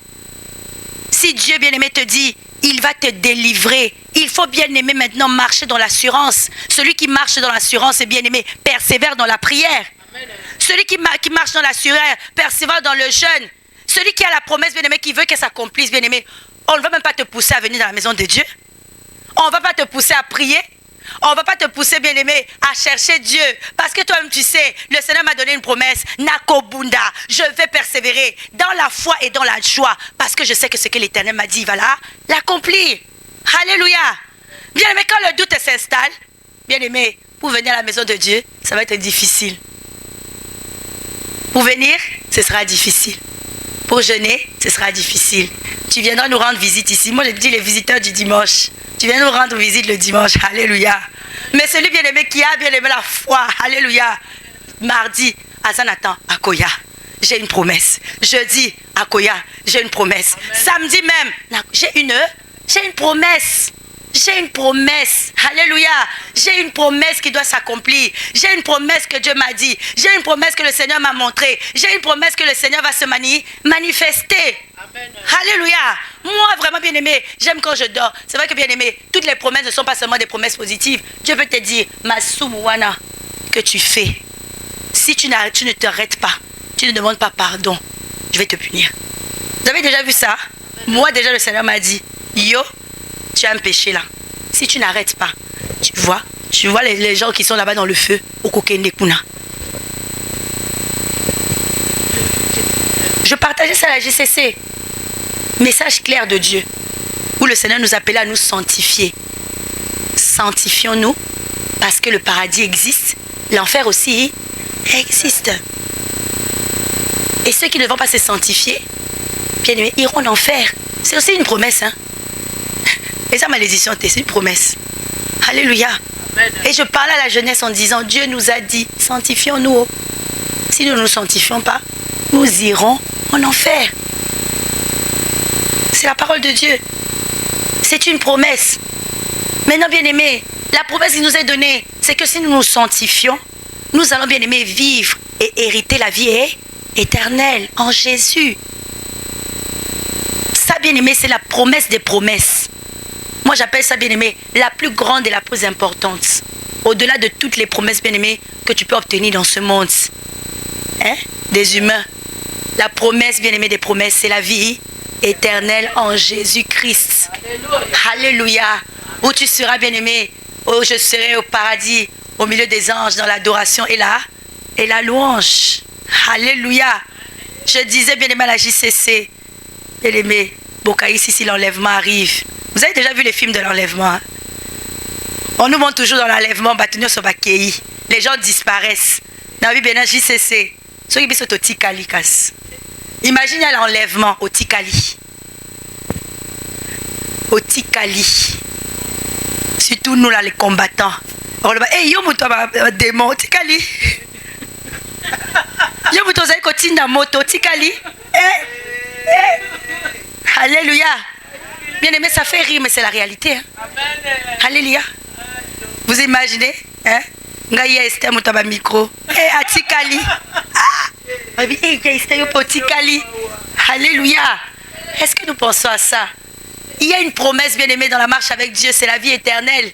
Speaker 3: Si Dieu bien-aimé te dit, il va te délivrer, il faut bien-aimé maintenant marcher dans l'assurance. Celui qui marche dans l'assurance est bien-aimé, persévère dans la prière. Amen. Celui qui marche dans l'assurance, persévère dans le jeûne. Celui qui a la promesse bien-aimé, qui veut qu'elle s'accomplisse bien-aimé, on ne va même pas te pousser à venir dans la maison de Dieu. On ne va pas te pousser à prier. On ne va pas te pousser, bien-aimé, à chercher Dieu. Parce que toi-même, tu sais, le Seigneur m'a donné une promesse. Nakobunda, je vais persévérer dans la foi et dans la joie. Parce que je sais que ce que l'Éternel m'a dit, il va l'accomplir. Alléluia. Bien-aimé, quand le doute s'installe, bien-aimé, pour venir à la maison de Dieu, ça va être difficile. Pour venir, ce sera difficile. Pour jeûner, ce sera difficile. Tu viendras nous rendre visite ici. Moi, je dis les visiteurs du dimanche. Tu viens nous rendre visite le dimanche. Alléluia. Mais celui bien-aimé qui a bien aimé la foi, alléluia. Mardi, à Zanatan, à Koya, j'ai une promesse. Jeudi, à Koya, j'ai une promesse. Samedi même, j'ai une promesse. J'ai une promesse. Alléluia. J'ai une promesse qui doit s'accomplir. J'ai une promesse que Dieu m'a dit. J'ai une promesse que le Seigneur m'a montrée. J'ai une promesse que le Seigneur va se manifester. Amen. Alléluia. Moi, vraiment bien aimé, j'aime quand je dors. C'est vrai que bien aimé, toutes les promesses ne sont pas seulement des promesses positives. Dieu peut te dire, Masumwana, que tu fais. Si tu ne t'arrêtes pas, tu ne demandes pas pardon, je vais te punir. Vous avez déjà vu ça? Moi, déjà, le Seigneur m'a dit, yo, tu as un péché là. Si tu n'arrêtes pas, tu vois les gens qui sont là-bas dans le feu, au Kokendekuna. Je partageais ça à la JCC. Message clair de Dieu, où le Seigneur nous appelait à nous sanctifier. Sanctifions-nous, parce que le paradis existe, l'enfer aussi existe. Et ceux qui ne vont pas se sanctifier, bien aimés, iront en enfer. C'est aussi une promesse, hein. Et ça, malédiction, c'est une promesse. Alléluia. Amen. Et je parle à la jeunesse en disant, Dieu nous a dit, sanctifions-nous. Si nous ne nous sanctifions pas, nous irons en enfer. C'est la parole de Dieu. C'est une promesse. Maintenant, bien aimé, la promesse qui nous est donnée, c'est que si nous nous sanctifions, nous allons bien aimé vivre et hériter la vie éternelle en Jésus. Ça, bien aimé, c'est la promesse des promesses. Moi, j'appelle ça, bien aimé, la plus grande et la plus importante. Au-delà de toutes les promesses, bien aimé, que tu peux obtenir dans ce monde. Hein? Des humains. La promesse, bien aimé, des promesses, c'est la vie éternelle en Jésus-Christ. Alléluia. Alléluia. Où tu seras, bien aimé, où je serai au paradis, au milieu des anges, dans l'adoration et la louange. Alléluia. Je disais, bien aimé, à la JCC, bien aimé, Bokaïs, si l'enlèvement arrive. Vous avez déjà vu les films de l'enlèvement, hein? On nous montre toujours dans l'enlèvement, les gens disparaissent. Dans la Bible, JCC. Imaginez l'enlèvement au Tikali. Au Tikali. Surtout nous là, les combattants. Hey, yo muto démon Tikali. Yo muto zai kotinda moto Tikali. Alléluia. Bien aimé, ça fait rire, mais c'est la réalité. Hein? Alléluia. Vous imaginez, hein? Ngaïa Esther Moutaba micro. Atikali. Alléluia. Est-ce que nous pensons à ça? Il y a une promesse, bien aimé, dans la marche avec Dieu, c'est la vie éternelle.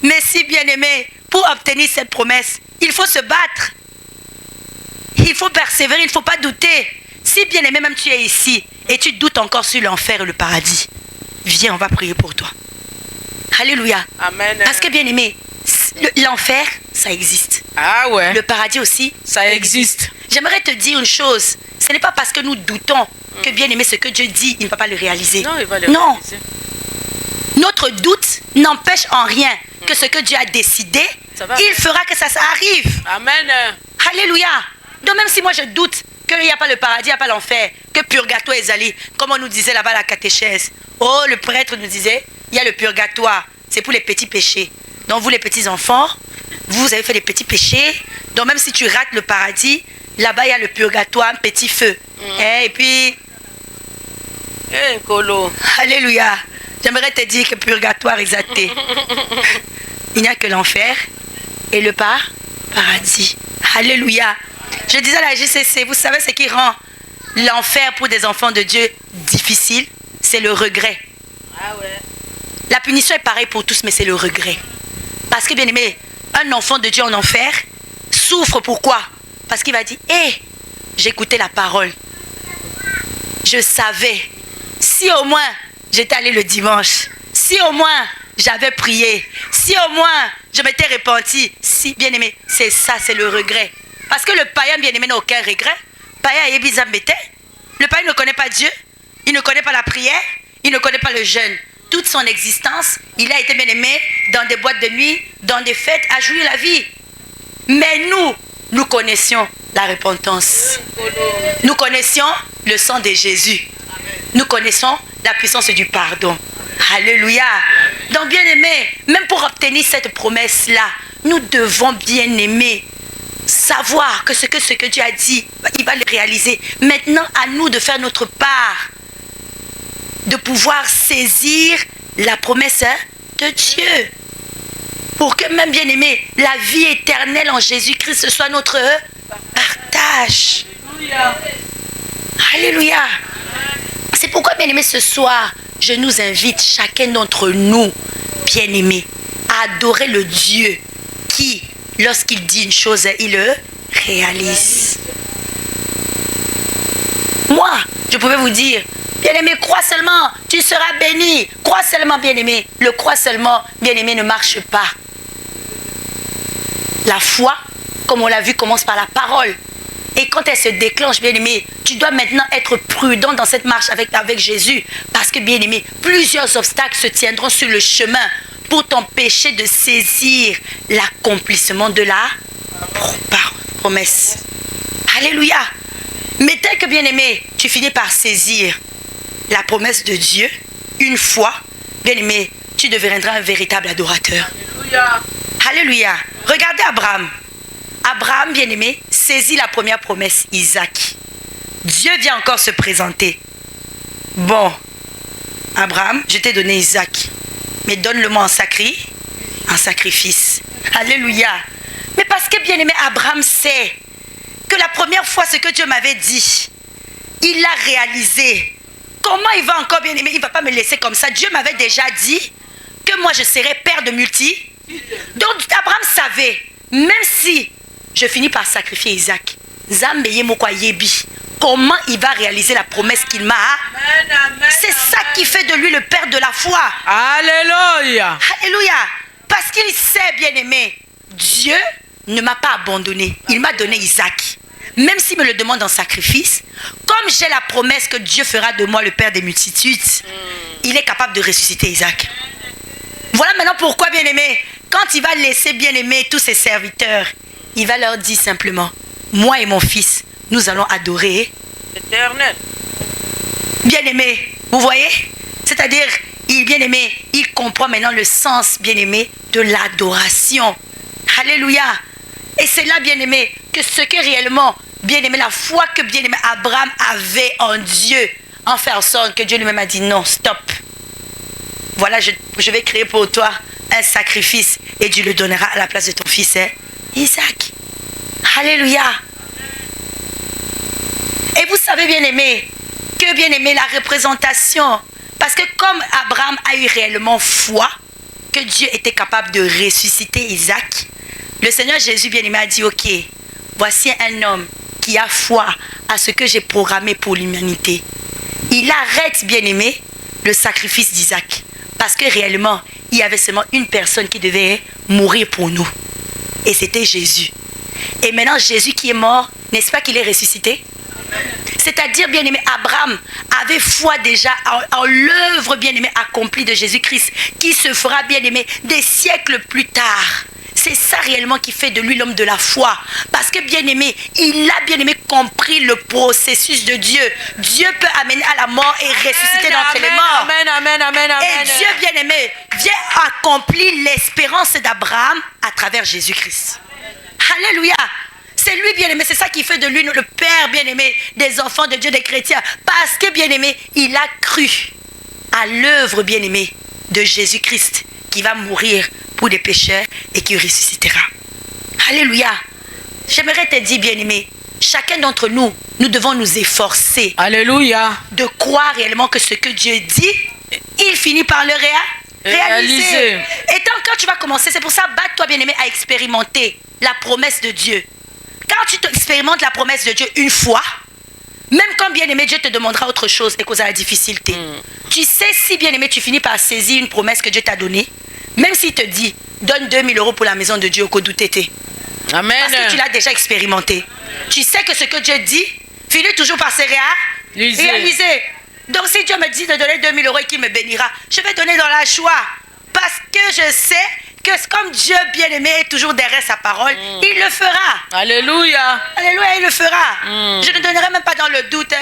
Speaker 3: Mais si, bien aimé, pour obtenir cette promesse, il faut se battre. Il faut persévérer, il ne faut pas douter. Si, bien aimé, même tu es ici et tu doutes encore sur l'enfer et le paradis, viens, on va prier pour toi. Alléluia. Amen. Parce que, bien aimé, l'enfer, ça existe. Ah ouais. Le paradis aussi, ça existe. J'aimerais te dire une chose. Ce n'est pas parce que nous doutons que, bien aimé, ce que Dieu dit, il ne va pas le réaliser. Non, il va le réaliser. Notre doute n'empêche en rien que ce que Dieu a décidé, il fera que ça arrive. Amen. Alléluia. Donc même si moi je doute qu'il n'y a pas le paradis, il n'y a pas l'enfer, que purgatoire est allé, comme on nous disait là-bas à la catéchèse. Oh, le prêtre nous disait, il y a le purgatoire, c'est pour les petits péchés. Donc vous les petits enfants, vous avez fait des petits péchés. Donc même si tu rates le paradis, là-bas il y a le purgatoire, un petit feu. Et puis... Alléluia. J'aimerais te dire que purgatoire exalté. Il n'y a que l'enfer et le paradis. Alléluia. Je disais à la JCC, vous savez ce qui rend l'enfer pour des enfants de Dieu difficile? C'est le regret. Ah ouais. La punition est pareille pour tous, mais c'est le regret. Parce que, bien aimé, un enfant de Dieu en enfer souffre. Pourquoi? Parce qu'il va dire, j'écoutais la parole. Je savais. Si au moins j'étais allé le dimanche, si au moins j'avais prié, si au moins je m'étais repenti, si, bien aimé, c'est ça, c'est le regret. Parce que le païen, bien aimé, n'a aucun regret. Le païen ne connaît pas Dieu, il ne connaît pas la prière, il ne connaît pas le jeûne. Toute son existence, il a été, bien aimé, dans des boîtes de nuit, dans des fêtes, à jouir la vie. Mais nous connaissions la repentance. Nous connaissions le sang de Jésus. Nous connaissons la puissance du pardon. Alléluia. Donc Donc, bien-aimés, même pour obtenir cette promesse-là, nous devons, bien-aimés, savoir que ce que Dieu a dit, il va le réaliser. Maintenant, à nous de faire notre part, de pouvoir saisir la promesse de Dieu. Pour que même, bien-aimés, la vie éternelle en Jésus-Christ soit notre partage. Alléluia. C'est pourquoi, bien-aimés, ce soir, je nous invite, chacun d'entre nous, bien-aimés, à adorer le Dieu qui, lorsqu'il dit une chose, il le réalise. Moi, je pouvais vous dire, bien-aimé, crois seulement, tu seras béni. Crois seulement, bien-aimé. Le crois seulement, bien-aimé, ne marche pas. La foi, comme on l'a vu, commence par la parole. Et quand elle se déclenche, bien-aimé, tu dois maintenant être prudent dans cette marche avec Jésus. Parce que, bien-aimé, plusieurs obstacles se tiendront sur le chemin pour t'empêcher de saisir l'accomplissement de la promesse. Alléluia. Mais tel que, bien-aimé, tu finis par saisir la promesse de Dieu, une fois, bien-aimé, tu deviendras un véritable adorateur. Alléluia. Alléluia. Regardez Abraham. Abraham, bien-aimé, saisit la première promesse, Isaac. Dieu vient encore se présenter. Bon, Abraham, je t'ai donné Isaac, mais donne-le-moi en sacrifice. Alléluia. Mais parce que, bien-aimé, Abraham sait que la première fois, ce que Dieu m'avait dit, il l'a réalisé. Comment il va encore, bien-aimé? Il ne va pas me laisser comme ça. Dieu m'avait déjà dit que moi, je serais père de multi. Donc, Abraham savait, même si je finis par sacrifier Isaac, comment il va réaliser la promesse qu'il m'a? C'est ça qui fait de lui le père de la foi.
Speaker 1: Alléluia.
Speaker 3: Alléluia. Parce qu'il sait, bien-aimé, Dieu ne m'a pas abandonné. Il m'a donné Isaac. Même s'il me le demande en sacrifice, comme j'ai la promesse que Dieu fera de moi le père des multitudes, il est capable de ressusciter Isaac. Voilà maintenant pourquoi, bien-aimé, quand il va laisser, bien-aimé, tous ses serviteurs, il va leur dire simplement, moi et mon fils, nous allons adorer l'Éternel. Bien-aimé, vous voyez? C'est-à-dire, bien-aimé, il comprend maintenant le sens, bien-aimé, de l'adoration. Alléluia. Et c'est là, bien-aimé, que ce que réellement, bien-aimé, la foi que, bien-aimé, Abraham avait en Dieu, en faire en sorte que Dieu lui-même a dit non, stop. Voilà, je vais créer pour toi un sacrifice et tu le donneras à la place de ton fils, Isaac. Alléluia. Et vous savez, bien-aimé, que, bien-aimé, la représentation, parce que comme Abraham a eu réellement foi que Dieu était capable de ressusciter Isaac, le Seigneur Jésus, bien-aimé, a dit, ok, voici un homme qui a foi à ce que j'ai programmé pour l'humanité. Il arrête, bien-aimé, le sacrifice d'Isaac. Parce que réellement, il y avait seulement une personne qui devait mourir pour nous. Et c'était Jésus. Et maintenant, Jésus qui est mort, n'est-ce pas qu'il est ressuscité? C'est-à-dire, bien-aimé, Abraham avait foi déjà en l'œuvre, bien-aimé, accomplie de Jésus-Christ, qui se fera, bien-aimé, des siècles plus tard. C'est ça réellement qui fait de lui l'homme de la foi. Parce que, bien-aimé, il a, bien-aimé, compris le processus de Dieu. Dieu peut amener à la mort et ressusciter d'entre les morts.
Speaker 1: Amen, amen, amen, amen.
Speaker 3: Et Dieu, bien-aimé, vient accomplir l'espérance d'Abraham à travers Jésus-Christ. Alléluia. C'est lui, bien-aimé, c'est ça qui fait de lui le père, bien-aimé, des enfants de Dieu, des chrétiens. Parce que, bien-aimé, il a cru à l'œuvre, bien-aimé, de Jésus-Christ qui va mourir pour les pécheurs et qui ressuscitera. Alléluia. J'aimerais te dire, bien-aimé, chacun d'entre nous, nous devons nous efforcer.
Speaker 1: Alléluia.
Speaker 3: De croire réellement que ce que Dieu dit, il finit par le réaliser. Et donc, quand tu vas commencer, c'est pour ça, bats-toi, bien-aimé, à expérimenter la promesse de Dieu. Quand tu expérimentes la promesse de Dieu une fois, même quand, bien-aimé, Dieu te demandera autre chose et causera la difficulté, tu sais, si, bien-aimé, tu finis par saisir une promesse que Dieu t'a donnée, même s'il te dit, donne 2000 € pour la maison de Dieu au Kodoutété.
Speaker 1: Amen.
Speaker 3: Parce que tu l'as déjà expérimenté. Tu sais que ce que Dieu dit finit toujours par se réaliser. Donc si Dieu me dit de donner 2000 € et qu'il me bénira, je vais donner dans la joie. Parce que je sais que comme Dieu bien-aimé est toujours derrière sa parole, il le fera.
Speaker 1: Alléluia.
Speaker 3: Alléluia, il le fera. Je ne donnerai même pas dans le doute.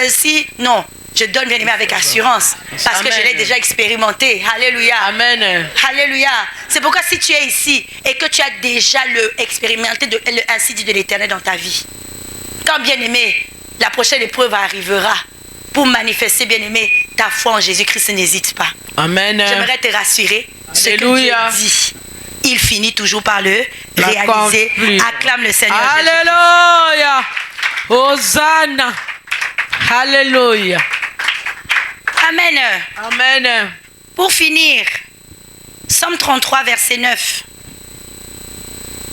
Speaker 3: Si, non. Je donne, bien-aimé, avec assurance. Parce que je l'ai déjà expérimenté. Alléluia.
Speaker 1: Amen.
Speaker 3: Alléluia. C'est pourquoi si tu es ici et que tu as déjà expérimenté ainsi dit de l'Éternel dans ta vie, quand, bien-aimé, la prochaine épreuve arrivera pour manifester, bien-aimé, ta foi en Jésus-Christ, n'hésite pas.
Speaker 1: Amen.
Speaker 3: J'aimerais te rassurer. Ce que
Speaker 1: Alléluia.
Speaker 3: Dieu dit, il finit toujours par le réaliser. Acclame le Seigneur.
Speaker 1: Alléluia. Hosanna. Alléluia.
Speaker 3: Amen.
Speaker 1: Amen.
Speaker 3: Pour finir, Psaume 33, verset 9.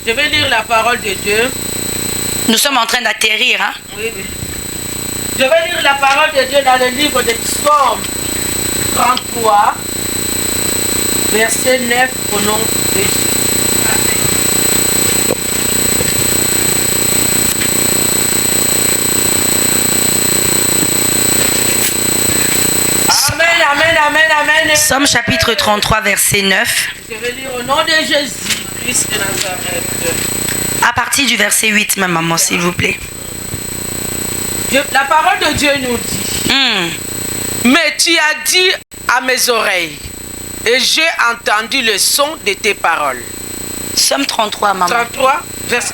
Speaker 1: Je vais lire la parole de Dieu.
Speaker 3: Nous sommes en train d'atterrir. Hein?
Speaker 1: Oui, oui. Je vais lire la parole de Dieu dans le livre de Psaume 33, verset 9 au nom de Jésus. Amen, amen, amen, amen.
Speaker 3: Psaume chapitre 33, verset 9.
Speaker 1: Je vais lire au nom de Jésus, Christ de Nazareth.
Speaker 3: À partir du verset 8, ma maman, s'il vous plaît.
Speaker 1: La parole de Dieu nous dit, mais tu as dit à mes oreilles, et j'ai entendu le son de tes paroles.
Speaker 3: Psaume 33, maman.
Speaker 1: 33, verset...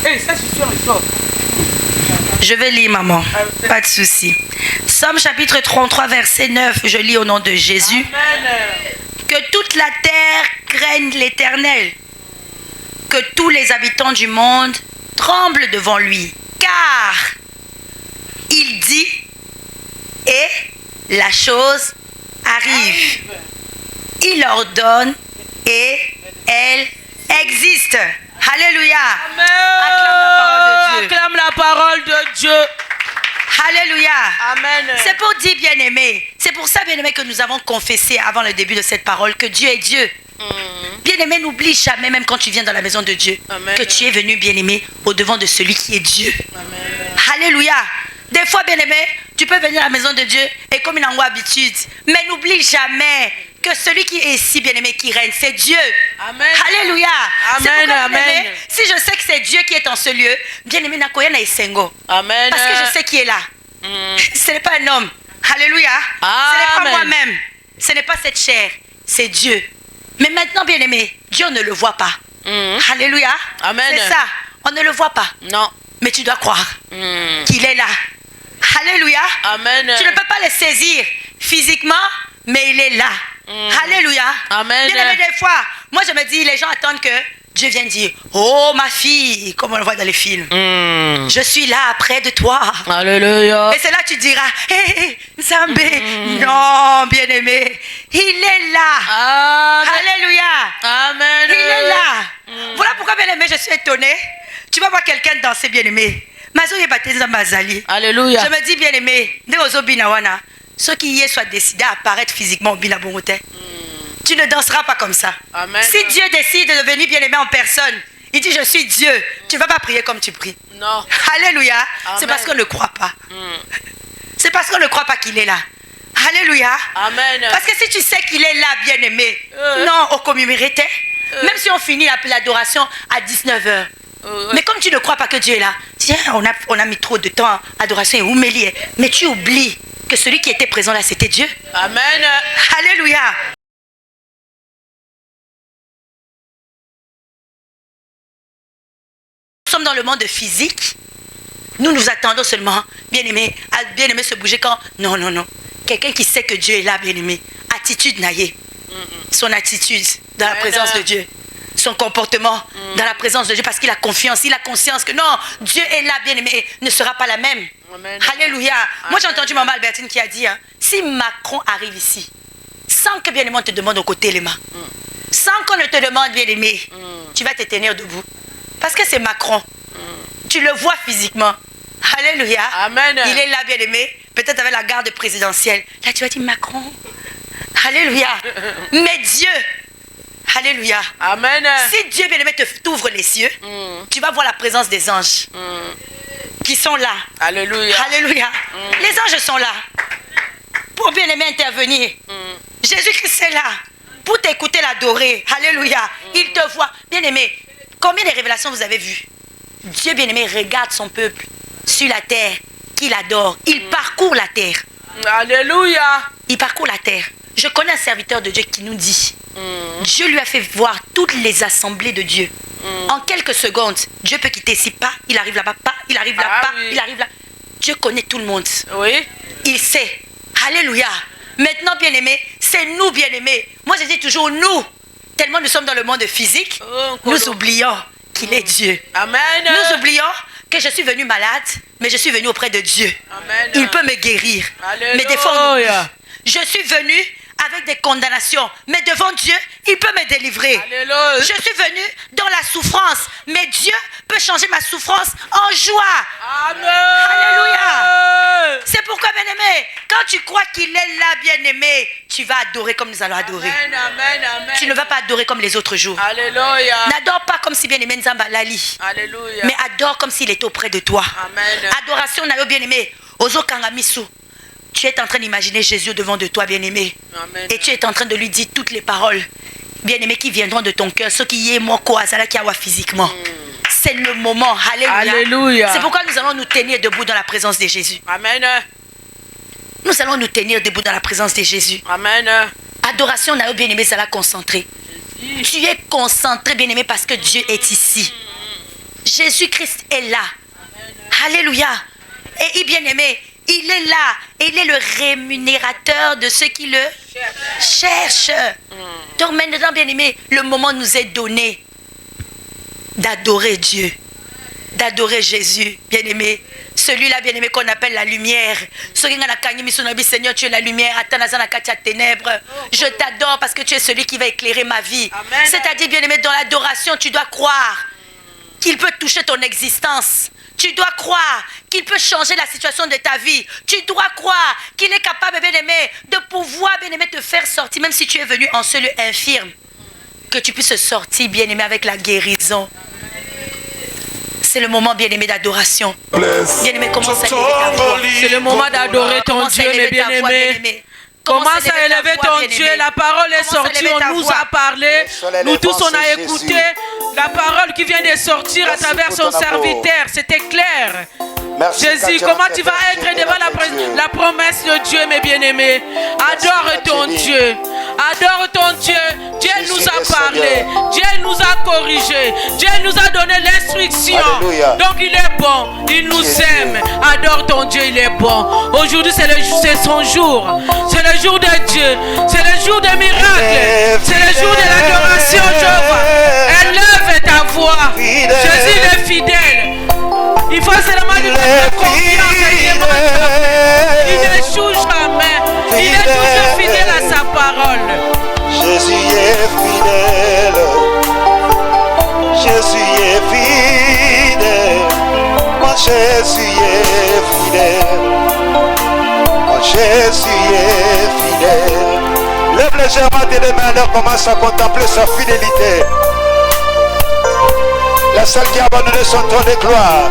Speaker 1: ça c'est sur le sol.
Speaker 3: Je vais lire, maman. Pas de souci. Psaume chapitre 33, verset 9. Je lis au nom de Jésus.
Speaker 1: Amen.
Speaker 3: Que toute la terre craigne l'Éternel. Que tous les habitants du monde tremblent devant lui. Car il dit et la chose arrive. Il ordonne et elle existe. Alléluia.
Speaker 1: Amen.
Speaker 3: Acclame la parole de Dieu.
Speaker 1: Acclame la parole de Dieu.
Speaker 3: Alléluia.
Speaker 1: Amen.
Speaker 3: C'est pour dire, bien-aimé. C'est pour ça, bien-aimé, que nous avons confessé avant le début de cette parole que Dieu est Dieu. Bien-aimé, n'oublie jamais, même quand tu viens dans la maison de Dieu,
Speaker 1: Amen.
Speaker 3: que tu es venu, bien-aimé, au-devant de celui qui est Dieu.
Speaker 1: Amen.
Speaker 3: Alléluia. Des fois, bien-aimé, tu peux venir à la maison de Dieu et comme il en a habitude. Mais n'oublie jamais que celui qui est ici, bien-aimé, qui règne, c'est Dieu.
Speaker 1: Amen.
Speaker 3: Alléluia.
Speaker 1: Amen,
Speaker 3: C'est pourquoi,
Speaker 1: amen.
Speaker 3: bien-aimé, si je sais que c'est Dieu qui est en ce lieu, bien-aimé, Nakoya na Isengo.
Speaker 1: Amen.
Speaker 3: Parce que je sais qui est là. Ce n'est pas un homme. Alléluia. Ce n'est pas
Speaker 1: Amen.
Speaker 3: moi-même. Ce n'est pas cette chair. C'est Dieu. Mais maintenant, bien-aimé, Dieu ne le voit pas. Alléluia.
Speaker 1: Amen.
Speaker 3: C'est ça. On ne le voit pas.
Speaker 1: Non.
Speaker 3: Mais tu dois croire qu'il est là. Alléluia.
Speaker 1: Amen.
Speaker 3: Tu ne peux pas le saisir physiquement, mais il est là. Alléluia.
Speaker 1: Amen.
Speaker 3: Bien-aimé, des fois, moi je me dis, les gens attendent que Dieu vienne dire, oh ma fille, comme on le voit dans les films. Je suis là près de toi.
Speaker 1: Alléluia.
Speaker 3: Et c'est là que tu diras, hé, Zambé, non, bien-aimé, il est là.
Speaker 1: Amen.
Speaker 3: Alléluia.
Speaker 1: Amen.
Speaker 3: Il est là. Voilà pourquoi, bien-aimé, je suis étonnée. Tu vas voir quelqu'un danser, bien-aimé.
Speaker 1: Alléluia.
Speaker 3: Je me dis, bien-aimé, ceux qui y soient décidés à apparaître physiquement au Binabomote, tu ne danseras pas comme ça.
Speaker 1: Amen.
Speaker 3: Si Dieu décide de devenir bien-aimé en personne, il dit, je suis Dieu, tu ne vas pas prier comme tu pries.
Speaker 1: Non.
Speaker 3: Alléluia.
Speaker 1: Amen.
Speaker 3: C'est parce qu'on ne croit pas. C'est parce qu'on ne croit pas qu'il est là. Alléluia.
Speaker 1: Amen.
Speaker 3: Parce que si tu sais qu'il est là, bien-aimé, non, au commémorité, même si on finit l'adoration à 19h. Mais comme tu ne crois pas que Dieu est là, tiens, on a mis trop de temps à adoration et oumélier. Mais tu oublies que celui qui était présent là, c'était Dieu.
Speaker 1: Amen.
Speaker 3: Alléluia. Nous sommes dans le monde physique. Nous attendons seulement, bien-aimé, à bien-aimé se bouger quand... Non, non, non. Quelqu'un qui sait que Dieu est là, bien-aimé. Attitude naïe. Son attitude dans la présence de Dieu. Son comportement dans la présence de Dieu, parce qu'il a confiance, il a conscience que non, Dieu est là, bien-aimé, et ne sera pas la même.
Speaker 1: Amen.
Speaker 3: Alléluia. Moi j'ai entendu maman Albertine qui a dit, si Macron arrive ici, sans que bien-aimé on te demande au côté les mains, sans qu'on ne te demande, bien-aimé, tu vas te tenir debout. Parce que c'est Macron. Tu le vois physiquement. Alléluia.
Speaker 1: Amen.
Speaker 3: Il est là, bien-aimé, peut-être avec la garde présidentielle. Là tu vas dire Macron. Alléluia. Mais Dieu, alléluia.
Speaker 1: Amen.
Speaker 3: Si Dieu bien-aimé t'ouvre les cieux, tu vas voir la présence des anges qui sont là.
Speaker 1: Alléluia.
Speaker 3: Alléluia. Les anges sont là pour bien-aimé intervenir. Jésus-Christ est là pour t'écouter, l'adorer. Alléluia. Il te voit. Bien-aimé, combien de révélations vous avez vues? Dieu bien-aimé regarde son peuple sur la terre qu'il adore. Il parcourt la terre.
Speaker 1: Alléluia.
Speaker 3: Il parcourt la terre. Je connais un serviteur de Dieu qui nous dit, Dieu lui a fait voir toutes les assemblées de Dieu. En quelques secondes, Dieu peut quitter ici, pas, il arrive là-bas, pas, il arrive là, pas, il arrive là. Dieu connaît tout le monde.
Speaker 1: Oui.
Speaker 3: Il sait. Alléluia. Maintenant, bien-aimés, c'est nous, bien-aimés. Moi, je dis toujours nous. Tellement nous sommes dans le monde physique, nous oublions qu'il est Dieu.
Speaker 1: Amen.
Speaker 3: Nous oublions que je suis venu malade, mais je suis venu auprès de Dieu.
Speaker 1: Amen.
Speaker 3: Il peut me guérir.
Speaker 1: Alléluia.
Speaker 3: Mais des fois, on oublie. Je suis venu avec des condamnations, mais devant Dieu, il peut me délivrer.
Speaker 1: Alléluia.
Speaker 3: Je suis venu dans la souffrance, mais Dieu peut changer ma souffrance en joie.
Speaker 1: Amen.
Speaker 3: Alléluia. C'est pourquoi, bien-aimé, quand tu crois qu'il est là, bien-aimé, tu vas adorer comme nous allons adorer.
Speaker 1: Amen, amen, amen.
Speaker 3: Tu ne vas pas adorer comme les autres jours.
Speaker 1: Alléluia.
Speaker 3: N'adore pas comme si bien-aimé Nzamba Lali.
Speaker 1: Alléluia.
Speaker 3: Mais adore comme s'il était auprès de toi.
Speaker 1: Amen.
Speaker 3: Adoration, bien-aimé. Ozo Kangamisu. Tu es en train d'imaginer Jésus devant de toi, bien-aimé.
Speaker 1: Amen.
Speaker 3: Et tu es en train de lui dire toutes les paroles, bien-aimé, qui viendront de ton cœur. Ce qui est moi, Koazala, qui a physiquement. C'est le moment. Alléluia.
Speaker 1: Alléluia.
Speaker 3: C'est pourquoi nous allons nous tenir debout dans la présence de Jésus.
Speaker 1: Amen.
Speaker 3: Nous allons nous tenir debout dans la présence de Jésus.
Speaker 1: Amen.
Speaker 3: Adoration, bien-aimé, ça l'a concentré. Tu es concentré, bien-aimé, parce que Dieu est ici. Jésus-Christ est là. Alléluia. Et bien-aimé, il est là. Et il est le rémunérateur de ceux qui le cherchent. Donc maintenant, bien-aimé, le moment nous est donné d'adorer Dieu, d'adorer Jésus, bien-aimé. Celui-là, bien-aimé, qu'on appelle la lumière. Seigneur, tu es la lumière. Ténèbres. Je t'adore parce que tu es celui qui va éclairer ma vie. C'est-à-dire, bien-aimé, dans l'adoration, tu dois croire qu'il peut toucher ton existence. Tu dois croire qu'il peut changer la situation de ta vie. Tu dois croire qu'il est capable, bien-aimé, de pouvoir, bien-aimé, te faire sortir, même si tu es venu en ce lieu infirme, que tu puisses sortir, bien-aimé, avec la guérison. C'est le moment, bien-aimé, d'adoration. Bien-aimé, commence à élever ta voix.
Speaker 1: C'est le moment d'adorer ton Dieu, mes bien-aimés. Commence à élever ton Dieu. La parole est sortie, on nous a parlé. Nous tous, on a écouté la parole qui vient de sortir à travers son serviteur. C'était clair. Jésus, comment tu vas être devant la promesse de Dieu, mes bien-aimés? Adore ton Dieu. Adore ton Dieu. Dieu nous a parlé. Dieu nous a corrigé. Dieu nous a donné l'instruction. Donc il est bon. Il nous aime. Adore ton Dieu, il est bon. Aujourd'hui, c'est son jour. C'est le jour de Dieu. C'est le jour des miracles. C'est le jour de l'adoration, Jéhovah. Élève ta voix. Jésus est fidèle. Il faut seulement lui faire confiance. Il n'échoue jamais. Il est toujours fidèle à sa parole.
Speaker 2: Jésus est fidèle. Jésus est fidèle. Mon Jésus est fidèle. Mon Jésus est fidèle. Lève légèrement tes mains, alors commence à contempler sa fidélité. La seule qui a abandonné son trône de gloire.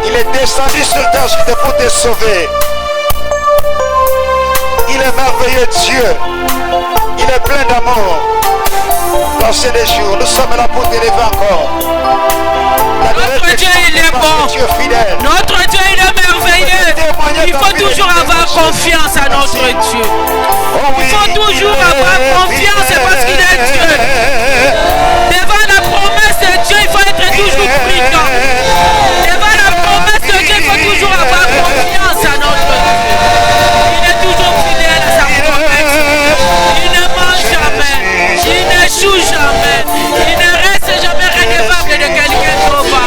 Speaker 2: Il est descendu sur terre pour te sauver. Il est merveilleux Dieu. Il est plein d'amour. Dans ces jours, nous sommes là pour t'élever encore.
Speaker 1: Notre Dieu, il est bon. Notre Dieu, il est merveilleux. Il faut toujours avoir confiance à notre Dieu. Il faut toujours avoir confiance parce qu'il est Dieu. Devant la promesse de Dieu, il faut être toujours prudent. Devant la promesse de Dieu, il faut toujours avoir confiance à notre Dieu. Il est toujours fidèle à sa promesse. Il ne ment jamais. Il n'échoue jamais. Il ne reste jamais redevable de quelqu'un d'autre.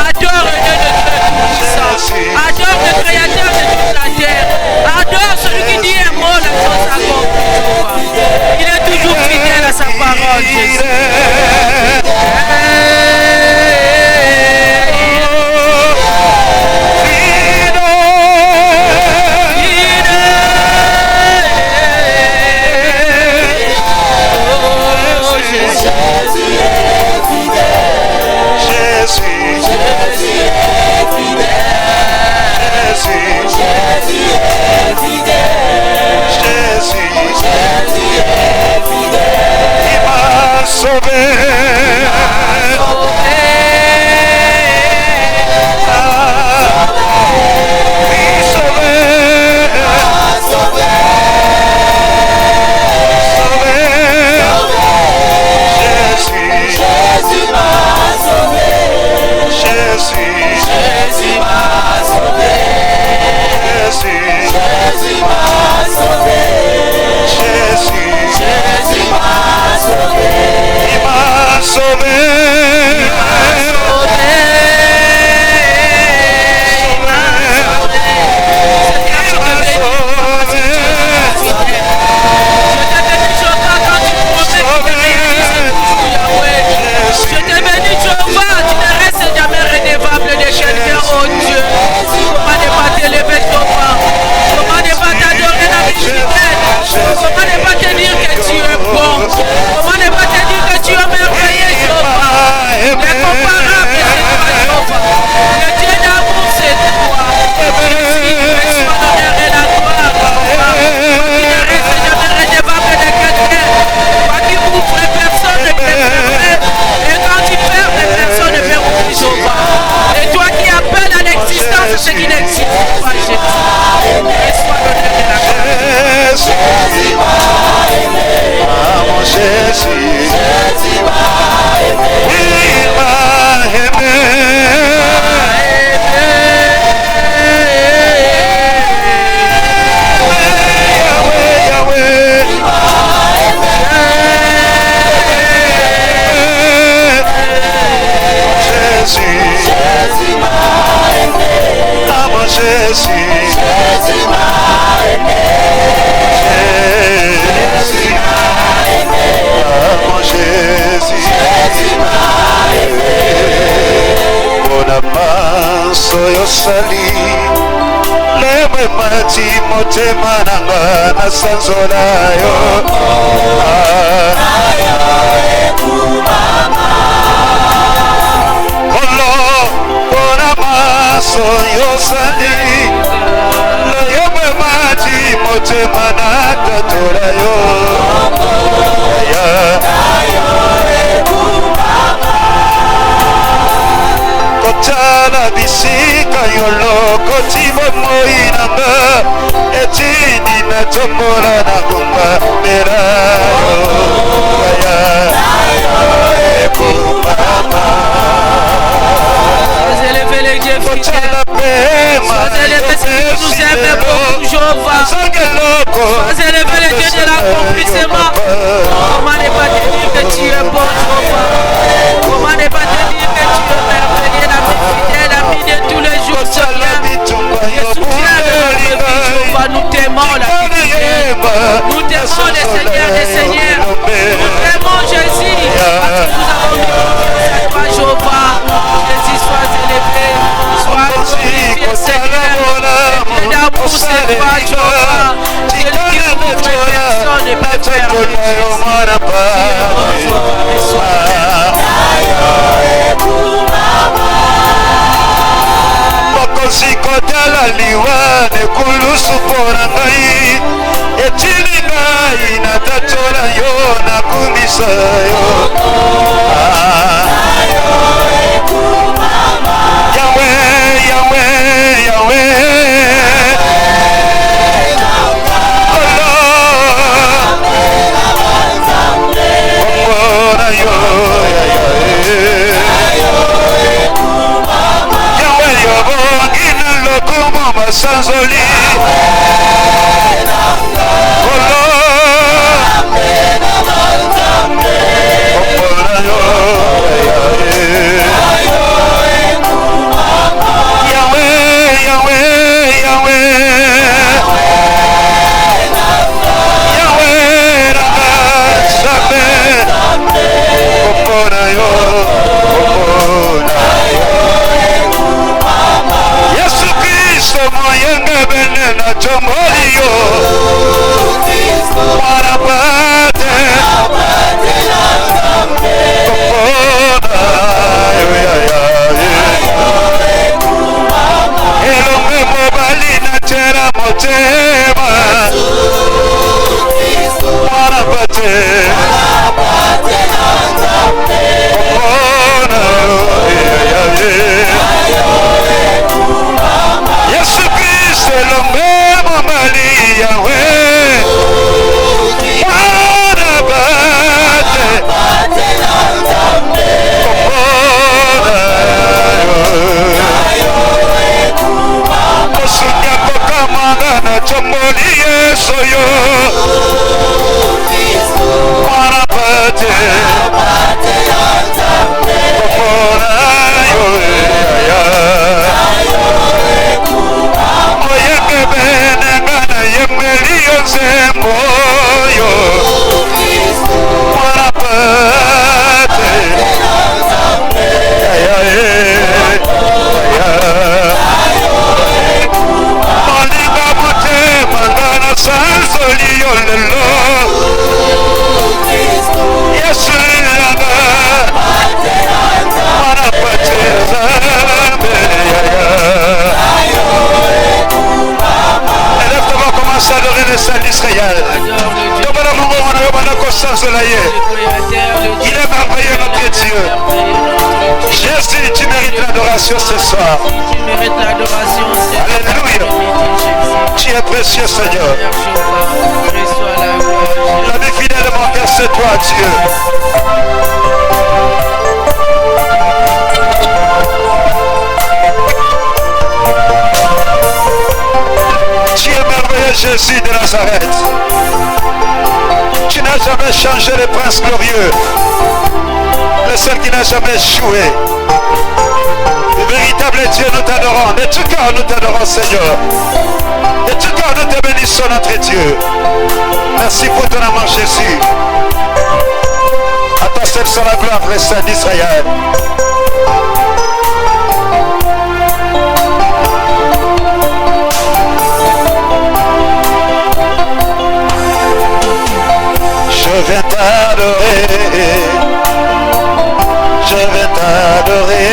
Speaker 1: Adore le Dieu de Dieu tout-puissant. Adore le Créateur de toute la terre. Adore celui qui dit un mot, la chose accomplie. Il est toujours fidèle à sa parole, Jésus. Si tu crois Jésus, reçois l'honneur de la gloire.
Speaker 2: Jésus m'a aimé. Ah mon Jésus. Jésus m'a aimé. Il m'a aimé. Jésus m'a aimé. Ah mon Jésus. Jésus m'a aimé. Jésus m'a aimé. Ah mon Jésus. Jésus m'a aimé. Bona maso yosali. Lewe mati motema nanga na sanzola yo. Ayo ekumama. Soyo sali Loyo mati motema na katora yo Ayo ekumama Kotala bisika yolo Kotibo moinanga Etini na tombola na kumba mera Ayo ekumama
Speaker 1: Sois élevé, Seigneur, nous aimons beaucoup, Jéhovah. Sois élevé, le Dieu de l'accomplissement. Comment ne pas te dire que tu es bon, Jéhovah? Comment ne pas te dire que tu es merveilleux, l'ami fidèle, l'ami de tous les jours, Seigneur? Le soutien de notre vie, Jéhovah, nous t'aimons, la divinité. Nous t'aimons, le Seigneur des Seigneurs. Nous t'aimons, Jésus, parce que nous avons mis confiance à toi, Jéhovah. Jésus, sois élevé, sois glorifié, Seigneur. Le Dieu d'amour, c'est toi, Jéhovah. Celui qui ouvre personne ne peut faire.
Speaker 2: Kotala liwa ne kulusu pora ngai etili ngai na tatola yo na kumisa yo Yahweh Yahweh Yahweh Allah yo Como sanzoli Yahweh Yahweh Yahweh Moyenga bene na chomolio Marabate Elonge mobali na chera motema Marabate Yesu Kristo l'homme mobali Yahweh Osunya kokamanga na chomoli Yesu yo Marabate Il est merveilleux notre Dieu. Jésus, tu mérites l'adoration. l'adoration ce soir.
Speaker 1: Tu mérites l'adoration.
Speaker 2: Alléluia. Tu es précieux, Seigneur.
Speaker 1: Reçois la gloire.
Speaker 2: La vie fidèlement que c'est toi, Dieu. Tu es merveilleux, Jésus de Nazareth. Tu n'as jamais changé le prince glorieux. Le seul qui n'a jamais joué. Le véritable Dieu, nous t'adorons. De tout cœur, nous t'adorons, Seigneur. De tout cœur, nous te bénissons, notre Dieu. Merci pour ton amour, Jésus. À toi seul soit la gloire, le Saint d'Israël. Je vais t'adorer. Je vais t'adorer.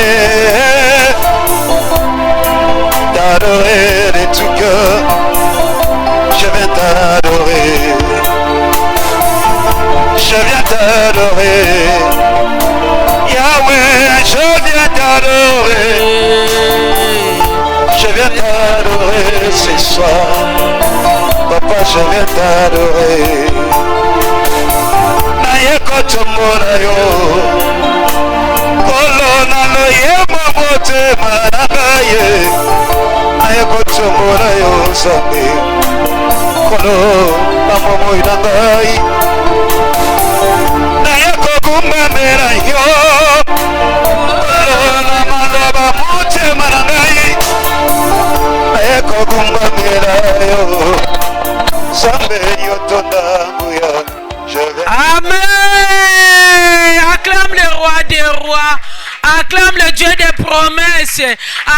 Speaker 2: T'adorer de tout cœur. Je vais t'adorer. Je viens t'adorer. Yahweh, je viens t'adorer. Je viens t'adorer ce soir. Papa, je viens t'adorer. Naye kotomora yo. Kolo nalo ye mamote managaye. Naye kotomora yo zambi. Kolo mamomo inangai. Naye kokumba mera yo. Kolo namaloba mote managaye. Naye kokumba mera yo. Zambi yotonda muya.
Speaker 1: Amen. Acclame le roi des rois. Acclame le Dieu des promesses.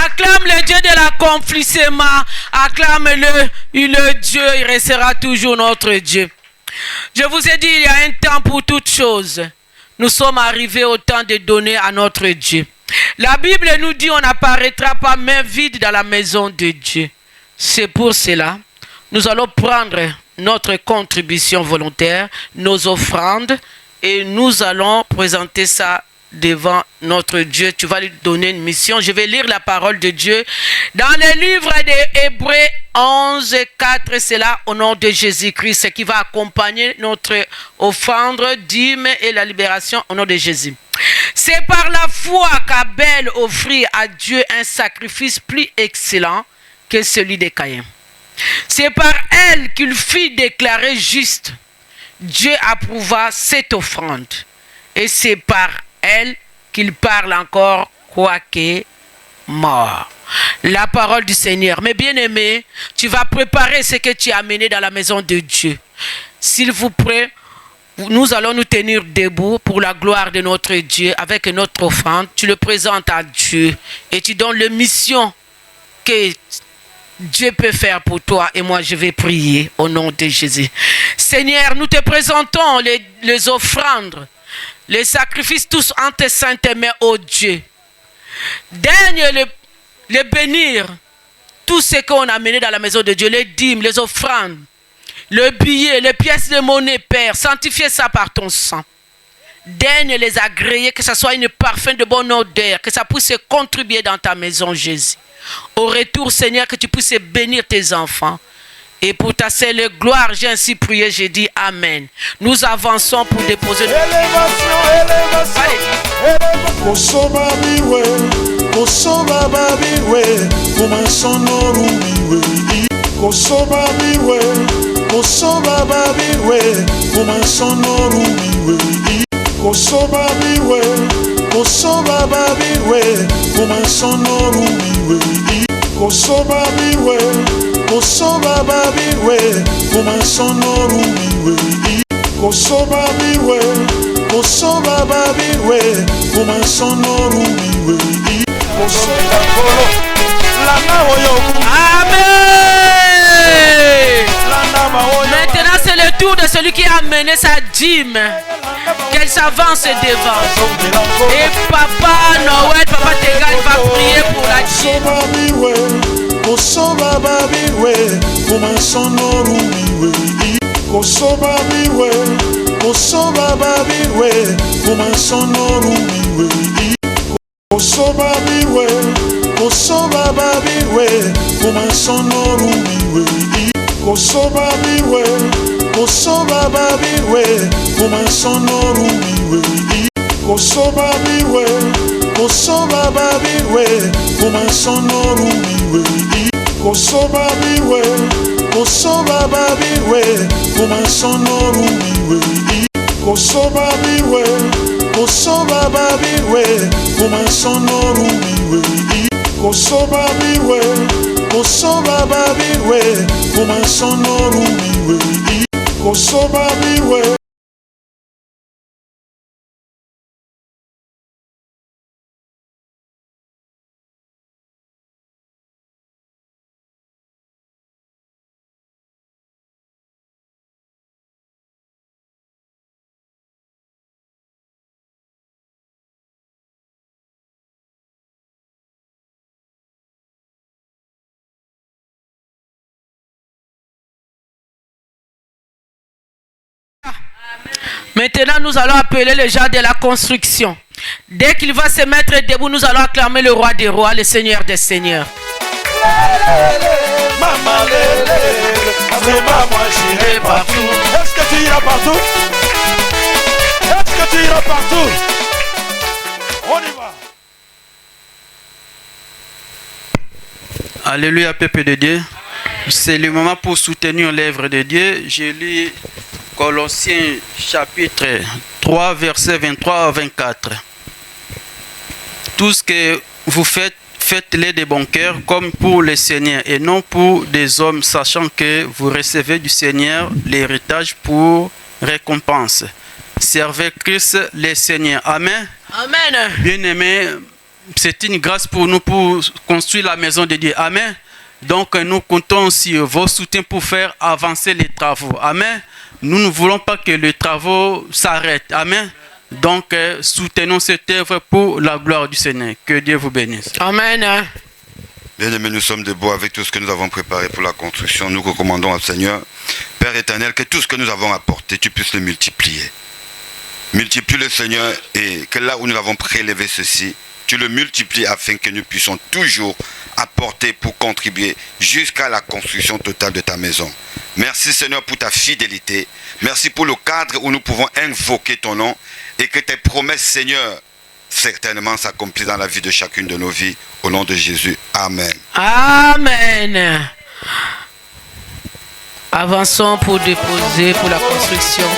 Speaker 1: Acclame le Dieu de l'accomplissement. Acclame-le. Le Dieu, il restera toujours notre Dieu. Je vous ai dit, il y a un temps pour toutes choses. Nous sommes arrivés au temps de donner à notre Dieu. La Bible nous dit, on n'apparaîtra pas main vide dans la maison de Dieu. C'est pour cela, nous allons prendre notre contribution volontaire, nos offrandes, et nous allons présenter ça devant notre Dieu. Tu vas lui donner une mission. Je vais lire la parole de Dieu dans le livre des Hébreux 11, 4. C'est là au nom de Jésus-Christ qui va accompagner notre offrande, dîme et la libération au nom de Jésus. C'est par la foi qu'Abel offrit à Dieu un sacrifice plus excellent que celui de Caïn. C'est par elle qu'il fut déclaré juste. Dieu approuva cette offrande. Et c'est par elle qu'il parle encore, quoique mort. La parole du Seigneur. Mes bien-aimés, tu vas préparer ce que tu as amené dans la maison de Dieu. S'il vous plaît, nous allons nous tenir debout pour la gloire de notre Dieu avec notre offrande. Tu le présentes à Dieu et tu donnes la mission que Dieu peut faire pour toi, et moi je vais prier au nom de Jésus. Seigneur, nous te présentons les offrandes, les sacrifices tous en tes saintes mains, ô Dieu. Daigne les bénir, tout ce qu'on a mené dans la maison de Dieu, les dîmes, les offrandes, le billet, les pièces de monnaie, Père, sanctifie ça par ton sang. Daigne les agréer, que ça soit une parfum de bonne odeur, que ça puisse contribuer dans ta maison, Jésus. Au retour, Seigneur, que tu puisses bénir tes enfants. Et pour ta seule gloire, j'ai ainsi prié, j'ai dit Amen. Nous avançons pour déposer nos... Amen. Maintenant c'est le tour de celui qui a amené sa dîme. Qu'elle s'avance devant. Et Papa Noël, Papa Tegal va prier pour la dîme.
Speaker 2: kosoba babiwe kumasonorubiwe kosoba biwe kosoba babiwe kumasonorubiwe kosoba biwe kosoba babiwe kumasonorubiwe kosoba biwe kosoba babiwe kumasonorubiwe kosoba biwe kosoba babiwe kumasonorubiwe kosoba biwe kosoba babiwe kumasonorubiwe kosoba biwe.
Speaker 1: Maintenant, nous allons appeler les gens de la construction. Dès qu'il va se mettre debout, nous allons acclamer le roi des rois, le seigneur des seigneurs.
Speaker 2: Maman, c'est pas moi, j'irai partout. Est-ce que tu iras partout? Est-ce que tu iras partout? On y va.
Speaker 5: Alléluia, peuple de Dieu. C'est le moment pour soutenir l'œuvre de Dieu. Je lis Colossiens chapitre 3, versets 23 à 24. Tout ce que vous faites, faites-le de bon cœur, comme pour le Seigneur, et non pour des hommes, sachant que vous recevez du Seigneur l'héritage pour récompense. Servez Christ le Seigneur. Amen.
Speaker 1: Amen.
Speaker 5: Bien-aimés, c'est une grâce pour nous pour construire la maison de Dieu. Amen. Donc nous comptons sur vos soutiens pour faire avancer les travaux. Amen. Nous ne voulons pas que les travaux s'arrêtent. Amen. Donc soutenons cette œuvre pour la gloire du Seigneur. Que Dieu vous bénisse.
Speaker 1: Amen.
Speaker 6: Bien-aimés, nous sommes debout avec tout ce que nous avons préparé pour la construction. Nous recommandons au Seigneur, Père éternel, que tout ce que nous avons apporté, tu puisses le multiplier. Multiplie le Seigneur, et que là où nous avons prélevé ceci, tu le multiplies afin que nous puissions toujours apporter pour contribuer jusqu'à la construction totale de ta maison. Merci Seigneur pour ta fidélité. Merci pour le cadre où nous pouvons invoquer ton nom et que tes promesses Seigneur certainement s'accomplissent dans la vie de chacune de nos vies. Au nom de Jésus. Amen.
Speaker 1: Amen. Avançons pour déposer pour la construction.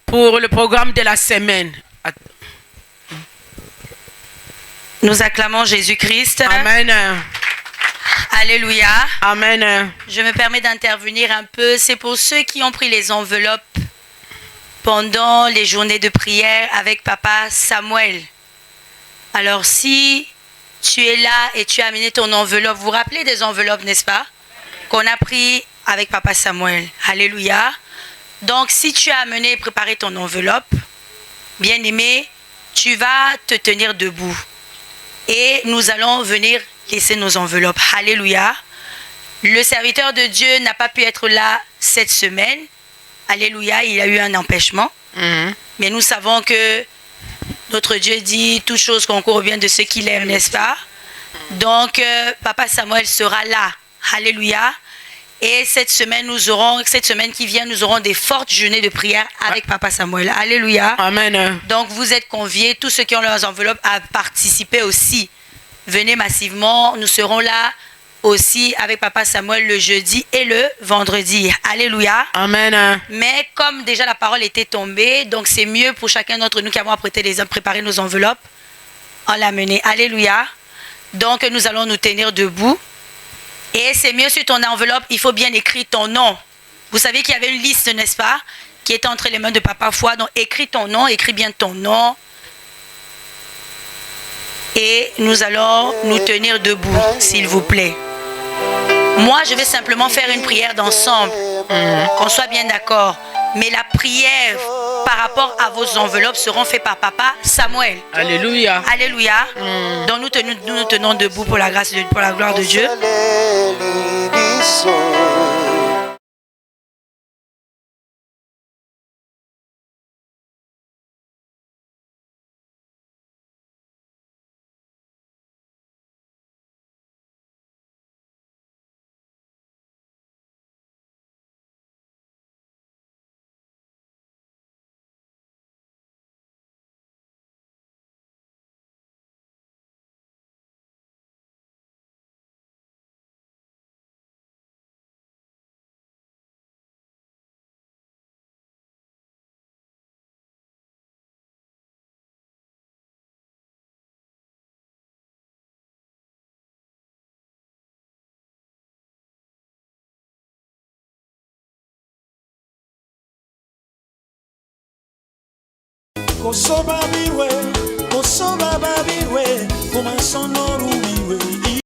Speaker 1: Pour le programme de la semaine.
Speaker 3: Nous acclamons Jésus-Christ.
Speaker 1: Amen.
Speaker 3: Alléluia.
Speaker 1: Amen.
Speaker 3: Je me permets d'intervenir un peu. C'est pour ceux qui ont pris les enveloppes pendant les journées de prière avec Papa Samuel. Alors si tu es là et tu as amené ton enveloppe, vous vous rappelez des enveloppes, n'est-ce pas? Qu'on a pris avec Papa Samuel. Alléluia. Donc si tu as amené et préparé ton enveloppe, bien aimé, tu vas te tenir debout. Et nous allons venir laisser nos enveloppes. Alléluia. Le serviteur de Dieu n'a pas pu être là cette semaine. Alléluia, il a eu un empêchement. Mais nous savons que notre Dieu dit toute chose concourt au bien de ceux qui l'aiment, n'est-ce pas? Donc, Papa Samuel sera là. Alléluia. Et cette semaine qui vient, nous aurons des fortes journées de prière avec Papa Samuel. Alléluia.
Speaker 1: Amen.
Speaker 3: Donc vous êtes conviés, tous ceux qui ont leurs enveloppes, à participer aussi. Venez massivement, nous serons là aussi avec Papa Samuel le jeudi et le vendredi. Alléluia.
Speaker 1: Amen.
Speaker 3: Mais comme déjà la parole était tombée, donc c'est mieux pour chacun d'entre nous qui avons préparé nos enveloppes, en l'amener. Alléluia. Donc nous allons nous tenir debout. Et c'est mieux sur ton enveloppe, il faut bien écrire ton nom. Vous savez qu'il y avait une liste, n'est-ce pas, qui est entre les mains de Papa Foi. Donc écris ton nom, écris bien ton nom. Et nous allons nous tenir debout, s'il vous plaît. Moi, je vais simplement faire une prière d'ensemble, qu'on soit bien d'accord. Mais la prière par rapport à vos enveloppes seront faits par Papa Samuel.
Speaker 1: Alléluia.
Speaker 3: Alléluia. Donc nous tenons debout pour la grâce, pour la gloire de Dieu.
Speaker 7: Kosoba biwe, komasonoru